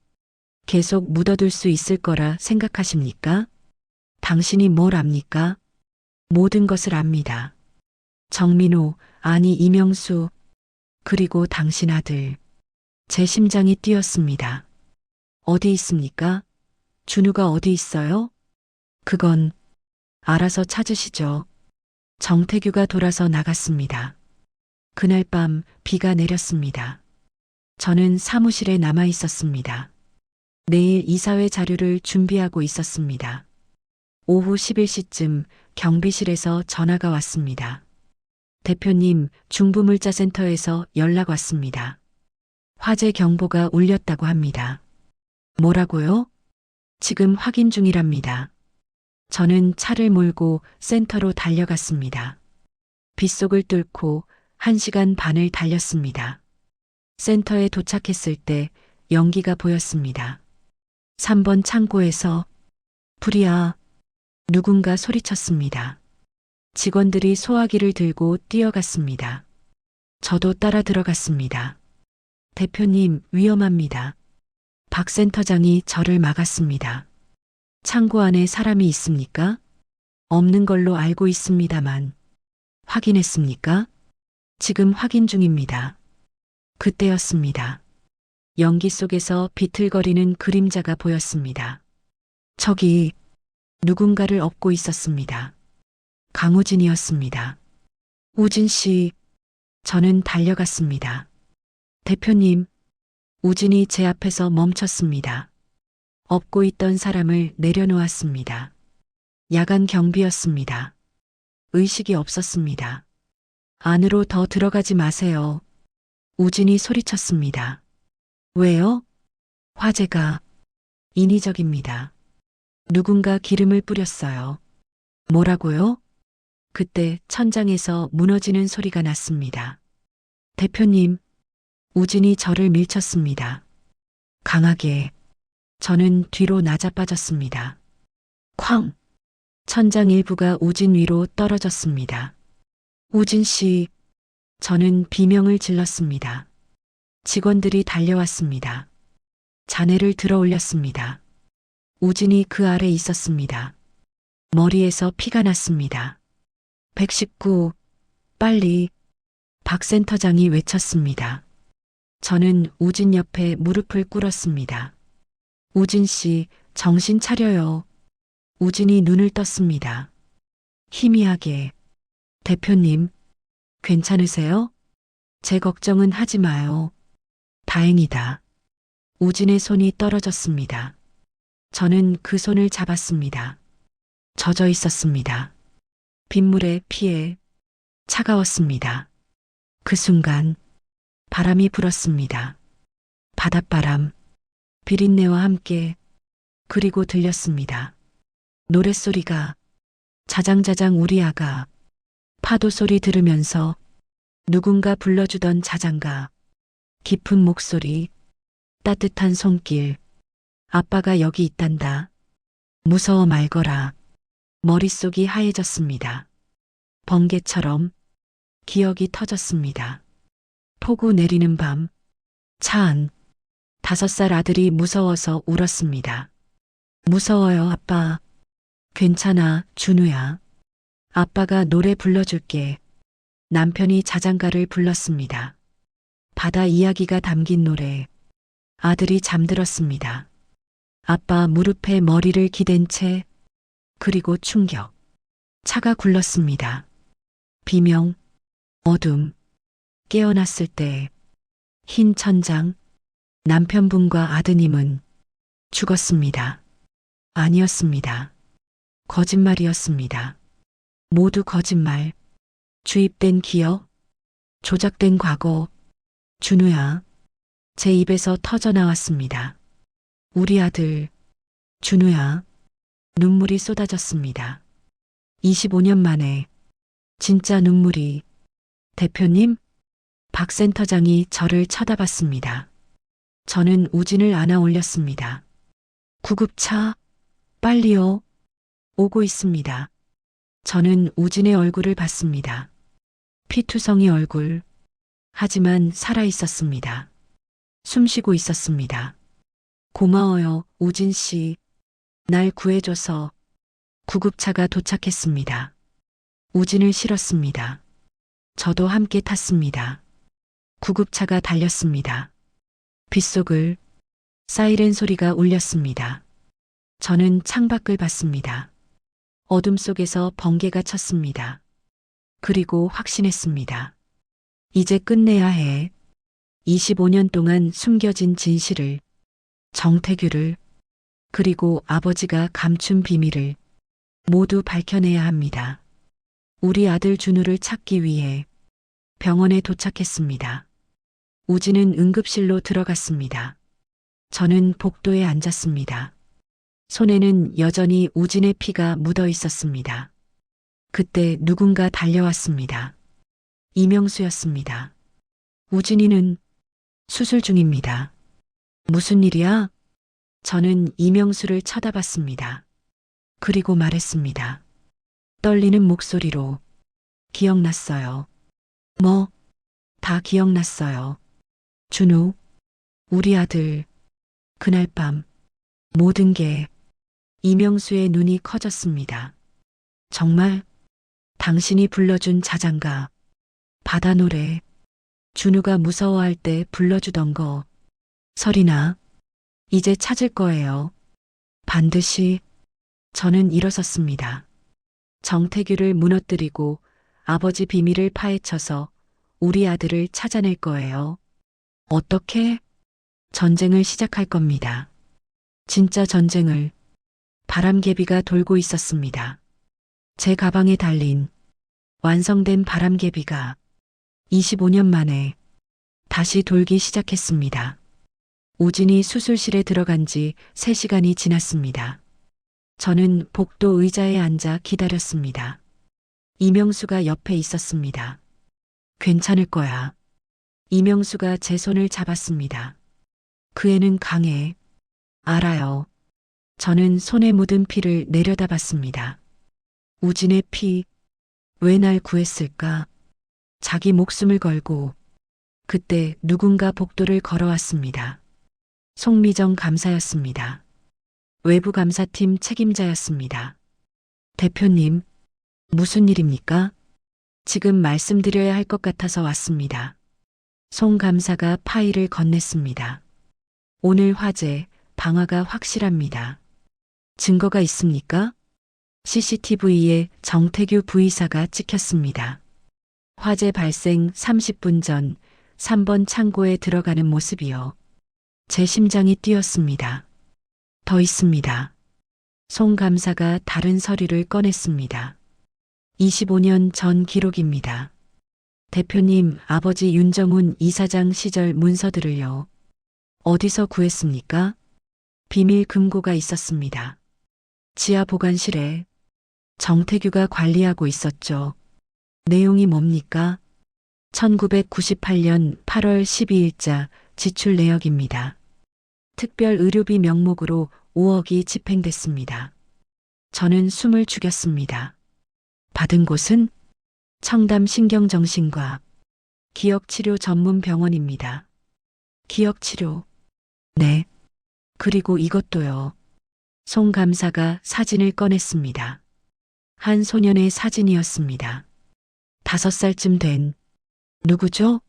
계속 묻어둘 수 있을 거라 생각하십니까? 당신이 뭘 압니까? 모든 것을 압니다. 정민호, 아니 이명수, 그리고 당신 아들. 제 심장이 뛰었습니다. 어디 있습니까? 준우가 어디 있어요? 그건 알아서 찾으시죠. 정태규가 돌아서 나갔습니다. 그날 밤 비가 내렸습니다. 저는 사무실에 남아 있었습니다. 내일 이사회 자료를 준비하고 있었습니다. 오후 11시쯤 경비실에서 전화가 왔습니다. 대표님, 중부물자센터에서 연락 왔습니다. 화재 경보가 울렸다고 합니다. 뭐라고요? 지금 확인 중이랍니다. 저는 차를 몰고 센터로 달려갔습니다. 빗속을 뚫고 1시간 반을 달렸습니다. 센터에 도착했을 때 연기가 보였습니다. 3번 창고에서 불이야. 누군가 소리쳤습니다. 직원들이 소화기를 들고 뛰어갔습니다. 저도 따라 들어갔습니다. 대표님, 위험합니다. 박 센터장이 저를 막았습니다. 창고 안에 사람이 있습니까? 없는 걸로 알고 있습니다만. 확인했습니까? 지금 확인 중입니다. 그때였습니다. 연기 속에서 비틀거리는 그림자가 보였습니다. 저기 누군가를 업고 있었습니다. 강우진이었습니다. 우진 씨, 저는 달려갔습니다. 대표님, 우진이 제 앞에서 멈췄습니다. 업고 있던 사람을 내려놓았습니다. 야간 경비였습니다. 의식이 없었습니다. 안으로 더 들어가지 마세요. 우진이 소리쳤습니다. 왜요? 화재가 인위적입니다. 누군가 기름을 뿌렸어요. 뭐라고요? 그때 천장에서 무너지는 소리가 났습니다. 대표님, 우진이 저를 밀쳤습니다. 강하게. 저는 뒤로 낮아빠졌습니다. 쾅! 천장 일부가 우진 위로 떨어졌습니다. 우진 씨, 저는 비명을 질렀습니다. 직원들이 달려왔습니다. 잔해를 들어 올렸습니다. 우진이 그 아래 있었습니다. 머리에서 피가 났습니다. 119, 빨리. 박 센터장이 외쳤습니다. 저는 우진 옆에 무릎을 꿇었습니다. 우진 씨, 정신 차려요. 우진이 눈을 떴습니다. 희미하게. 대표님, 괜찮으세요? 제 걱정은 하지 마요. 다행이다. 우진의 손이 떨어졌습니다. 저는 그 손을 잡았습니다. 젖어 있었습니다. 빗물에 피해 차가웠습니다. 그 순간 바람이 불었습니다. 바닷바람, 비린내와 함께 그리고 들렸습니다. 노랫소리가 자장자장 우리 아가 파도 소리 들으면서 누군가 불러주던 자장가 깊은 목소리 따뜻한 손길 아빠가 여기 있단다. 무서워 말거라. 머릿속이 하얘졌습니다. 번개처럼 기억이 터졌습니다. 폭우 내리는 밤 차 안 5살 아들이 무서워서 울었습니다. 무서워요, 아빠. 괜찮아, 준우야. 아빠가 노래 불러줄게. 남편이 자장가를 불렀습니다. 바다 이야기가 담긴 노래. 아들이 잠들었습니다. 아빠 무릎에 머리를 기댄 채 그리고 충격. 차가 굴렀습니다. 비명, 어둠. 깨어났을 때 흰 천장, 남편분과 아드님은 죽었습니다. 아니었습니다. 거짓말이었습니다. 모두 거짓말. 주입된 기억, 조작된 과거. 준우야. 제 입에서 터져 나왔습니다. 우리 아들, 준우야. 눈물이 쏟아졌습니다. 25년 만에 진짜 눈물이. 대표님? 박 센터장이 저를 쳐다봤습니다. 저는 우진을 안아 올렸습니다. 구급차, 빨리요. 오고 있습니다. 저는 우진의 얼굴을 봤습니다. 피투성이 얼굴. 하지만 살아 있었습니다. 숨쉬고 있었습니다. 고마워요, 우진 씨. 날 구해줘서. 구급차가 도착했습니다. 우진을 실었습니다. 저도 함께 탔습니다. 구급차가 달렸습니다. 빗속을 사이렌 소리가 울렸습니다. 저는 창밖을 봤습니다. 어둠 속에서 번개가 쳤습니다. 그리고 확신했습니다. 이제 끝내야 해. 25년 동안 숨겨진 진실을, 정태규를, 그리고 아버지가 감춘 비밀을 모두 밝혀내야 합니다. 우리 아들 준우를 찾기 위해 병원에 도착했습니다. 우진은 응급실로 들어갔습니다. 저는 복도에 앉았습니다. 손에는 여전히 우진의 피가 묻어 있었습니다. 그때 누군가 달려왔습니다. 이명수였습니다. 우진이는 수술 중입니다. 무슨 일이야? 저는 이명수를 쳐다봤습니다. 그리고 말했습니다. 떨리는 목소리로. 기억났어요. 뭐? 다 기억났어요. 준우, 우리 아들. 그날 밤 모든 게. 이명수의 눈이 커졌습니다. 정말? 당신이 불러준 자장가, 바다 노래, 준우가 무서워할 때 불러주던 거. 설이나, 이제 찾을 거예요. 반드시. 저는 일어섰습니다. 정태규를 무너뜨리고 아버지 비밀을 파헤쳐서 우리 아들을 찾아낼 거예요. 어떻게? 전쟁을 시작할 겁니다. 진짜 전쟁을. 바람개비가 돌고 있었습니다. 제 가방에 달린 완성된 바람개비가 25년 만에 다시 돌기 시작했습니다. 우진이 수술실에 들어간 지 3시간이 지났습니다. 저는 복도 의자에 앉아 기다렸습니다. 이명수가 옆에 있었습니다. 괜찮을 거야. 이명수가 제 손을 잡았습니다. 그 애는 강해. 알아요. 저는 손에 묻은 피를 내려다봤습니다. 우진의 피, 왜 날 구했을까? 자기 목숨을 걸고. 그때 누군가 복도를 걸어왔습니다. 송미정 감사였습니다. 외부 감사팀 책임자였습니다. 대표님, 무슨 일입니까? 지금 말씀드려야 할 것 같아서 왔습니다. 송 감사가 파일을 건넸습니다. 오늘 화재, 방화가 확실합니다. 증거가 있습니까? CCTV에 정태규 부의사가 찍혔습니다. 화재 발생 30분 전 3번 창고에 들어가는 모습이요. 제 심장이 뛰었습니다. 더 있습니다. 송 감사가 다른 서류를 꺼냈습니다. 25년 전 기록입니다. 대표님 아버지 윤정훈 이사장 시절 문서들을요. 어디서 구했습니까? 비밀 금고가 있었습니다. 지하 보관실에. 정태규가 관리하고 있었죠. 내용이 뭡니까? 1998년 8월 12일자 지출 내역입니다. 특별 의료비 명목으로 5억이 집행됐습니다. 저는 숨을 죽였습니다. 받은 곳은 청담 신경정신과 기억치료 전문 병원입니다. 기억치료. 네. 그리고 이것도요. 송 감사가 사진을 꺼냈습니다. 한 소년의 사진이었습니다. 5살쯤 된. 누구죠?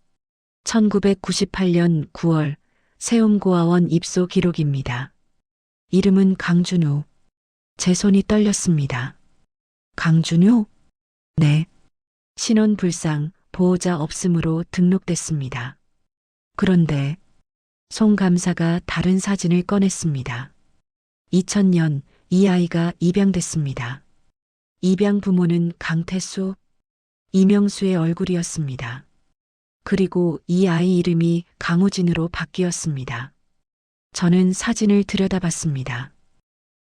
1998년 9월 세움고아원 입소 기록입니다. 이름은 강준우. 제 손이 떨렸습니다. 강준우? 네. 신원 불상, 보호자 없음으로 등록됐습니다. 그런데 송 감사가 다른 사진을 꺼냈습니다. 2000년 이 아이가 입양됐습니다. 입양 부모는 강태수, 이명수의 얼굴이었습니다. 그리고 이 아이 이름이 강우진으로 바뀌었습니다. 저는 사진을 들여다봤습니다.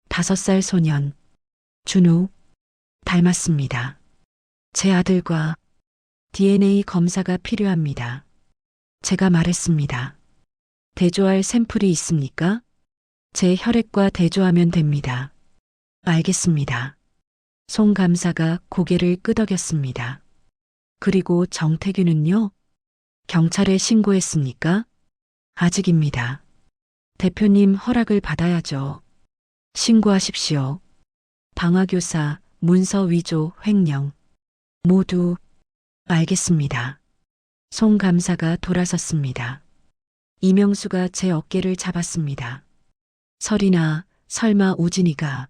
5살 소년, 준우, 닮았습니다. 제 아들과 DNA 검사가 필요합니다. 제가 말했습니다. 대조할 샘플이 있습니까? 제 혈액과 대조하면 됩니다. 알겠습니다. 송 감사가 고개를 아직입니다. 대표님 허락을 받아야죠. 신고하십시오. 방화교사, 문서 위조, 횡령. 모두 알겠습니다. 송 감사가 돌아섰습니다. 이명수가 제 어깨를 잡았습니다. 설이나 설마 우진이가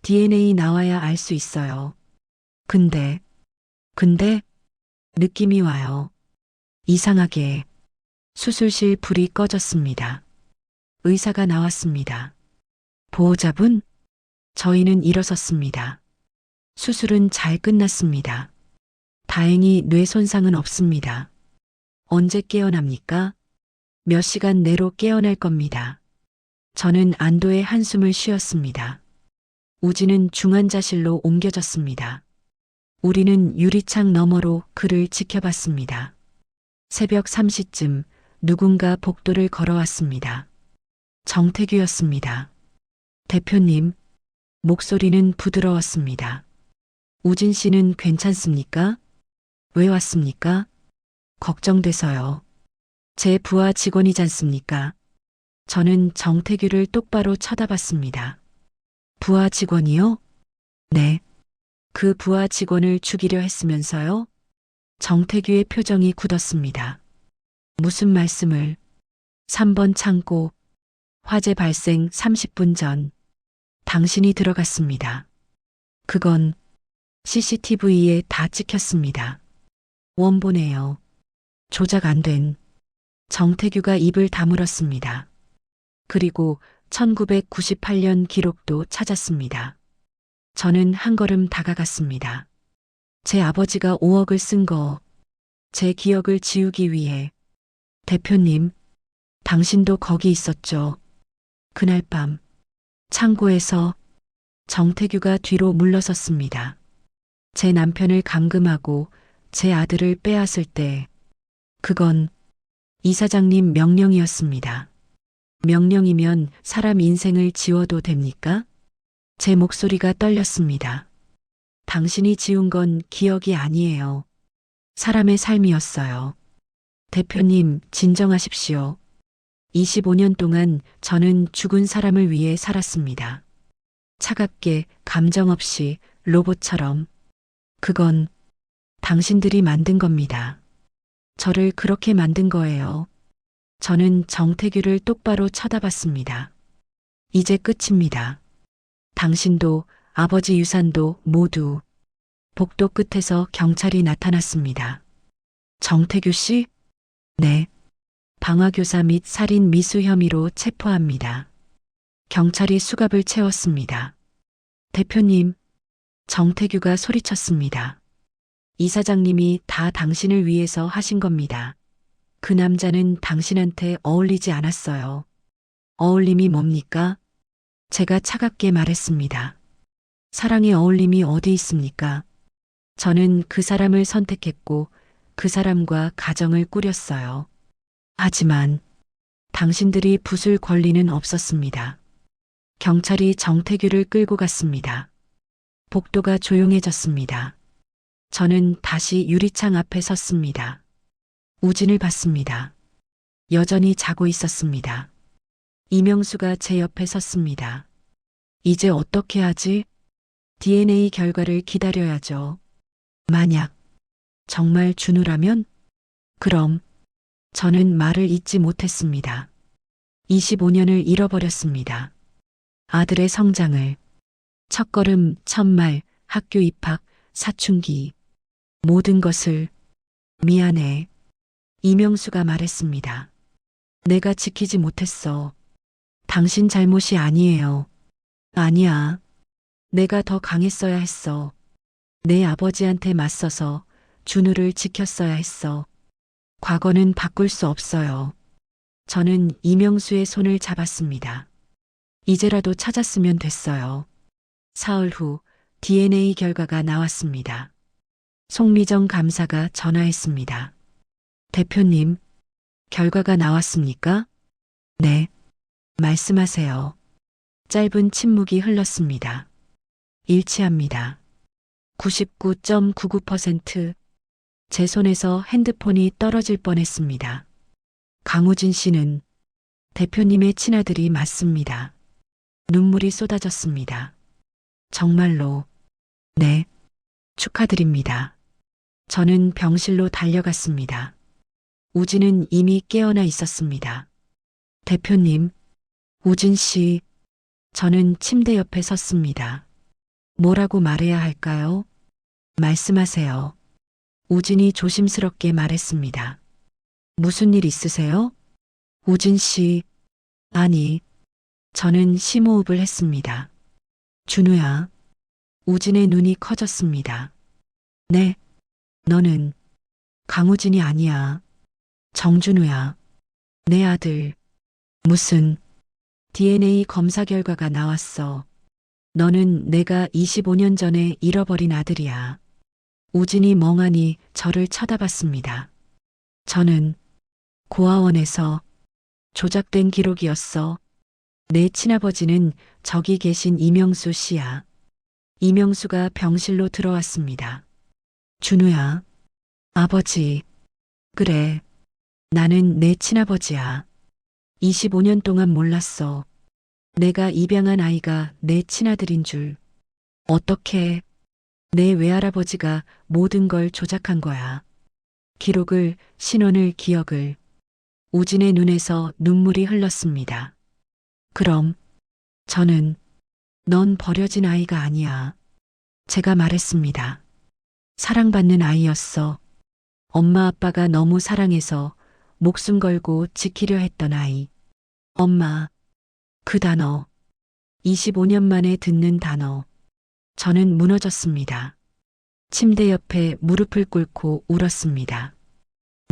DNA 나와야 알 수 있어요. 근데 느낌이 와요. 이상하게 수술실 불이 꺼졌습니다. 의사가 나왔습니다. 보호자분? 저희는 일어섰습니다. 수술은 잘 끝났습니다. 다행히 뇌 손상은 없습니다. 언제 깨어납니까? 몇 시간 내로 깨어날 겁니다. 저는 안도의 한숨을 쉬었습니다. 우진은 중환자실로 옮겨졌습니다. 우리는 유리창 너머로 그를 지켜봤습니다. 새벽 3시쯤 누군가 복도를 걸어왔습니다. 정태규였습니다. 대표님, 목소리는 부드러웠습니다. 우진 씨는 괜찮습니까? 왜 왔습니까? 걱정돼서요. 제 부하 직원이지 않습니까? 저는 정태규를 똑바로 쳐다봤습니다. 부하 직원이요? 네. 그 부하 직원을 죽이려 했으면서요? 정태규의 표정이 굳었습니다. 무슨 말씀을? 3번 창고, 화재 발생 30분 전, 당신이 들어갔습니다. 그건 CCTV에 다 찍혔습니다. 원본에요. 조작 안 된. 정태규가 입을 다물었습니다. 그리고 1998년 기록도 찾았습니다. 저는 한 걸음 다가갔습니다. 제 아버지가 5억을 쓴 거, 제 기억을 지우기 위해. 대표님, 당신도 거기 있었죠. 그날 밤, 창고에서. 정태규가 뒤로 물러섰습니다. 제 남편을 감금하고 제 아들을 빼앗을 때, 그건 이사장님 명령이었습니다. 명령이면 사람 인생을 지워도 됩니까? 제 목소리가 떨렸습니다. 당신이 지운 건 기억이 아니에요. 사람의 삶이었어요. 대표님, 진정하십시오. 25년 동안 저는 죽은 사람을 위해 살았습니다. 차갑게, 감정 없이, 로봇처럼. 그건 당신들이 만든 겁니다. 저를 그렇게 만든 거예요. 저는 정태규를 똑바로 쳐다봤습니다. 이제 끝입니다. 당신도 아버지 유산도 모두. 복도 끝에서 경찰이 나타났습니다. 정태규 씨? 네. 방화교사 및 살인 미수 혐의로 체포합니다. 경찰이 수갑을 채웠습니다. 대표님, 정태규가 소리쳤습니다. 이사장님이 다 당신을 위해서 하신 겁니다. 그 남자는 당신한테 어울리지 않았어요. 어울림이 뭡니까? 제가 차갑게 말했습니다. 사랑의 어울림이 어디 있습니까? 저는 그 사람을 선택했고 그 사람과 가정을 꾸렸어요. 하지만 당신들이 부술 권리는 없었습니다. 경찰이 정태규를 끌고 갔습니다. 복도가 조용해졌습니다. 저는 다시 유리창 앞에 섰습니다. 우진을 봤습니다. 여전히 자고 있었습니다. 이명수가 제 옆에 섰습니다. 이제 어떻게 하지? DNA 결과를 기다려야죠. 만약 정말 준우라면? 그럼 저는 말을 잇지 못했습니다. 25년을 잃어버렸습니다. 아들의 성장을, 첫걸음, 첫말, 학교 입학, 사춘기, 모든 것을. 미안해. 이명수가 말했습니다. 내가 지키지 못했어. 당신 잘못이 아니에요. 아니야. 내가 더 강했어야 했어. 내 아버지한테 맞서서 준우를 지켰어야 했어. 과거는 바꿀 수 없어요. 저는 이명수의 손을 잡았습니다. 이제라도 찾았으면 됐어요. 사흘 후 DNA 결과가 나왔습니다. 송미정 감사가 전화했습니다. 대표님, 결과가 나왔습니까? 네. 말씀하세요. 짧은 침묵이 흘렀습니다. 일치합니다. 99.99%. 제 손에서 핸드폰이 떨어질 뻔했습니다. 강우진 씨는 대표님의 친아들이 맞습니다. 눈물이 쏟아졌습니다. 정말로, 네, 축하드립니다. 저는 병실로 달려갔습니다. 우진은 이미 깨어나 있었습니다. 대표님, 우진 씨, 저는 침대 옆에 섰습니다. 뭐라고 말해야 할까요? 말씀하세요. 우진이 조심스럽게 말했습니다. 무슨 일 있으세요? 우진 씨, 아니, 저는 심호흡을 했습니다. 준우야. 우진의 눈이 커졌습니다. 네, 너는 강우진이 아니야. 정준우야. 내 아들. 무슨 DNA 검사 결과가 나왔어. 너는 내가 25년 전에 잃어버린 아들이야. 우진이 멍하니 저를 쳐다봤습니다. 저는 고아원에서 조작된 기록이었어. 내 친아버지는 저기 계신 이명수 씨야. 이명수가 병실로 들어왔습니다. 준우야. 아버지. 그래. 나는 내 친아버지야. 25년 동안 몰랐어. 내가 입양한 아이가 내 친아들인 줄. 어떻게 내 외할아버지가 모든 걸 조작한 거야. 기록을, 신원을, 기억을. 우진의 눈에서 눈물이 흘렀습니다. 그럼 저는 넌 버려진 아이가 아니야. 제가 말했습니다. 사랑받는 아이였어. 엄마 아빠가 너무 사랑해서 목숨 걸고 지키려 했던 아이. 엄마. 그 단어. 25년 만에 듣는 단어. 저는 무너졌습니다. 침대 옆에 무릎을 꿇고 울었습니다.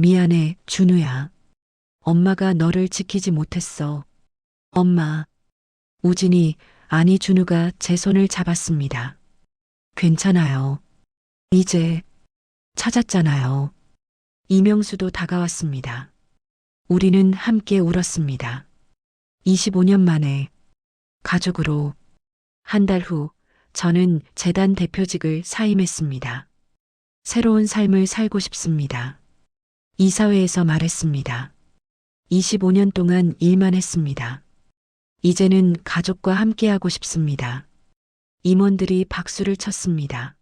미안해, 준우야. 엄마가 너를 지키지 못했어. 엄마. 우진이, 아니 준우가 제 손을 잡았습니다. 괜찮아요. 이제 찾았잖아요. 이명수도 다가왔습니다. 우리는 함께 울었습니다. 25년 만에 가족으로. 한 달 후 저는 재단 대표직을 사임했습니다. 새로운 삶을 살고 싶습니다. 이사회에서 말했습니다. 25년 동안 일만 했습니다. 이제는 가족과 함께하고 싶습니다. 임원들이 박수를 쳤습니다.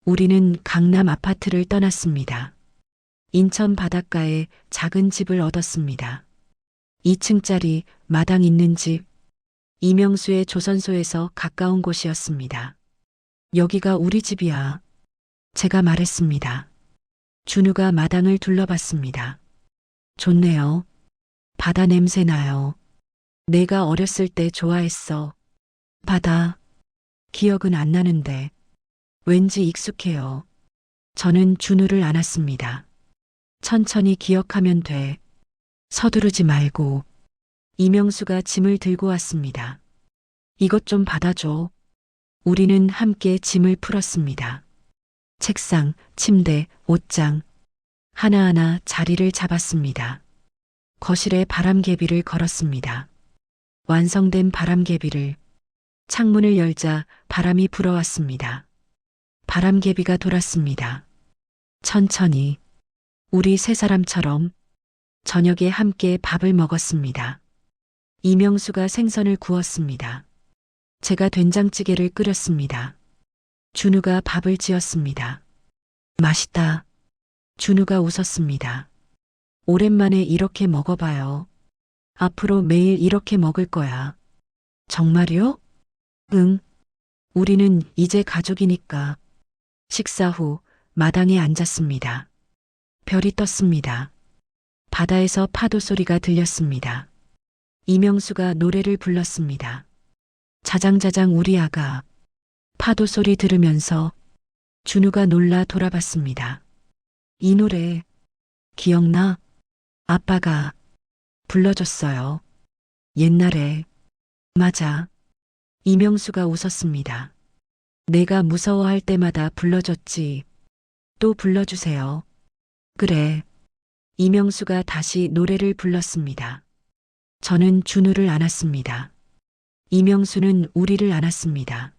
우리는 강남 아파트를 떠났습니다. 인천 바닷가에 작은 집을 얻었습니다. 2층짜리 마당 있는 집. 이명수의 조선소에서 가까운 곳이었습니다. 여기가 우리 집이야. 제가 말했습니다. 준우가 마당을 둘러봤습니다. 좋네요. 바다 냄새 나요. 내가 어렸을 때 좋아했어. 바다. 기억은 안 나는데 왠지 익숙해요. 저는 준우를 안았습니다. 천천히 기억하면 돼. 서두르지 말고. 이명수가 짐을 들고 왔습니다. 이것 좀 받아줘. 우리는 함께 짐을 풀었습니다. 책상, 침대, 옷장. 하나하나 자리를 잡았습니다. 거실에 바람개비를 걸었습니다. 완성된 바람개비를. 창문을 열자 바람이 불어왔습니다. 바람개비가 돌았습니다. 천천히. 우리 세 사람처럼. 저녁에 함께 밥을 먹었습니다. 이명수가 생선을 구웠습니다. 제가 된장찌개를 끓였습니다. 준우가 밥을 지었습니다. 맛있다. 준우가 웃었습니다. 오랜만에 이렇게 먹어봐요. 앞으로 매일 이렇게 먹을 거야. 정말요? 응. 우리는 이제 가족이니까. 식사 후 마당에 앉았습니다. 별이 떴습니다. 바다에서 파도 소리가 들렸습니다. 이명수가 노래를 불렀습니다. 자장자장 우리 아가. 파도 소리 들으면서 준우가 놀라 돌아봤습니다. 이 노래 기억나? 아빠가 불러줬어요. 옛날에. 맞아. 이명수가 웃었습니다. 내가 무서워할 때마다 불러줬지. 또 불러주세요. 그래. 이명수가 다시 노래를 불렀습니다. 저는 준우를 안았습니다. 이명수는 우리를 안았습니다.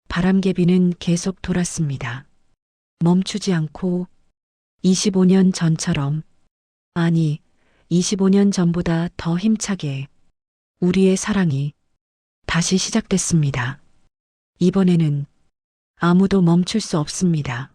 바람개비는 계속 돌았습니다. 멈추지 않고 25년 전처럼. 아니, 25년 전보다 더 힘차게 우리의 사랑이 다시 시작됐습니다. 이번에는 아무도 멈출 수 없습니다.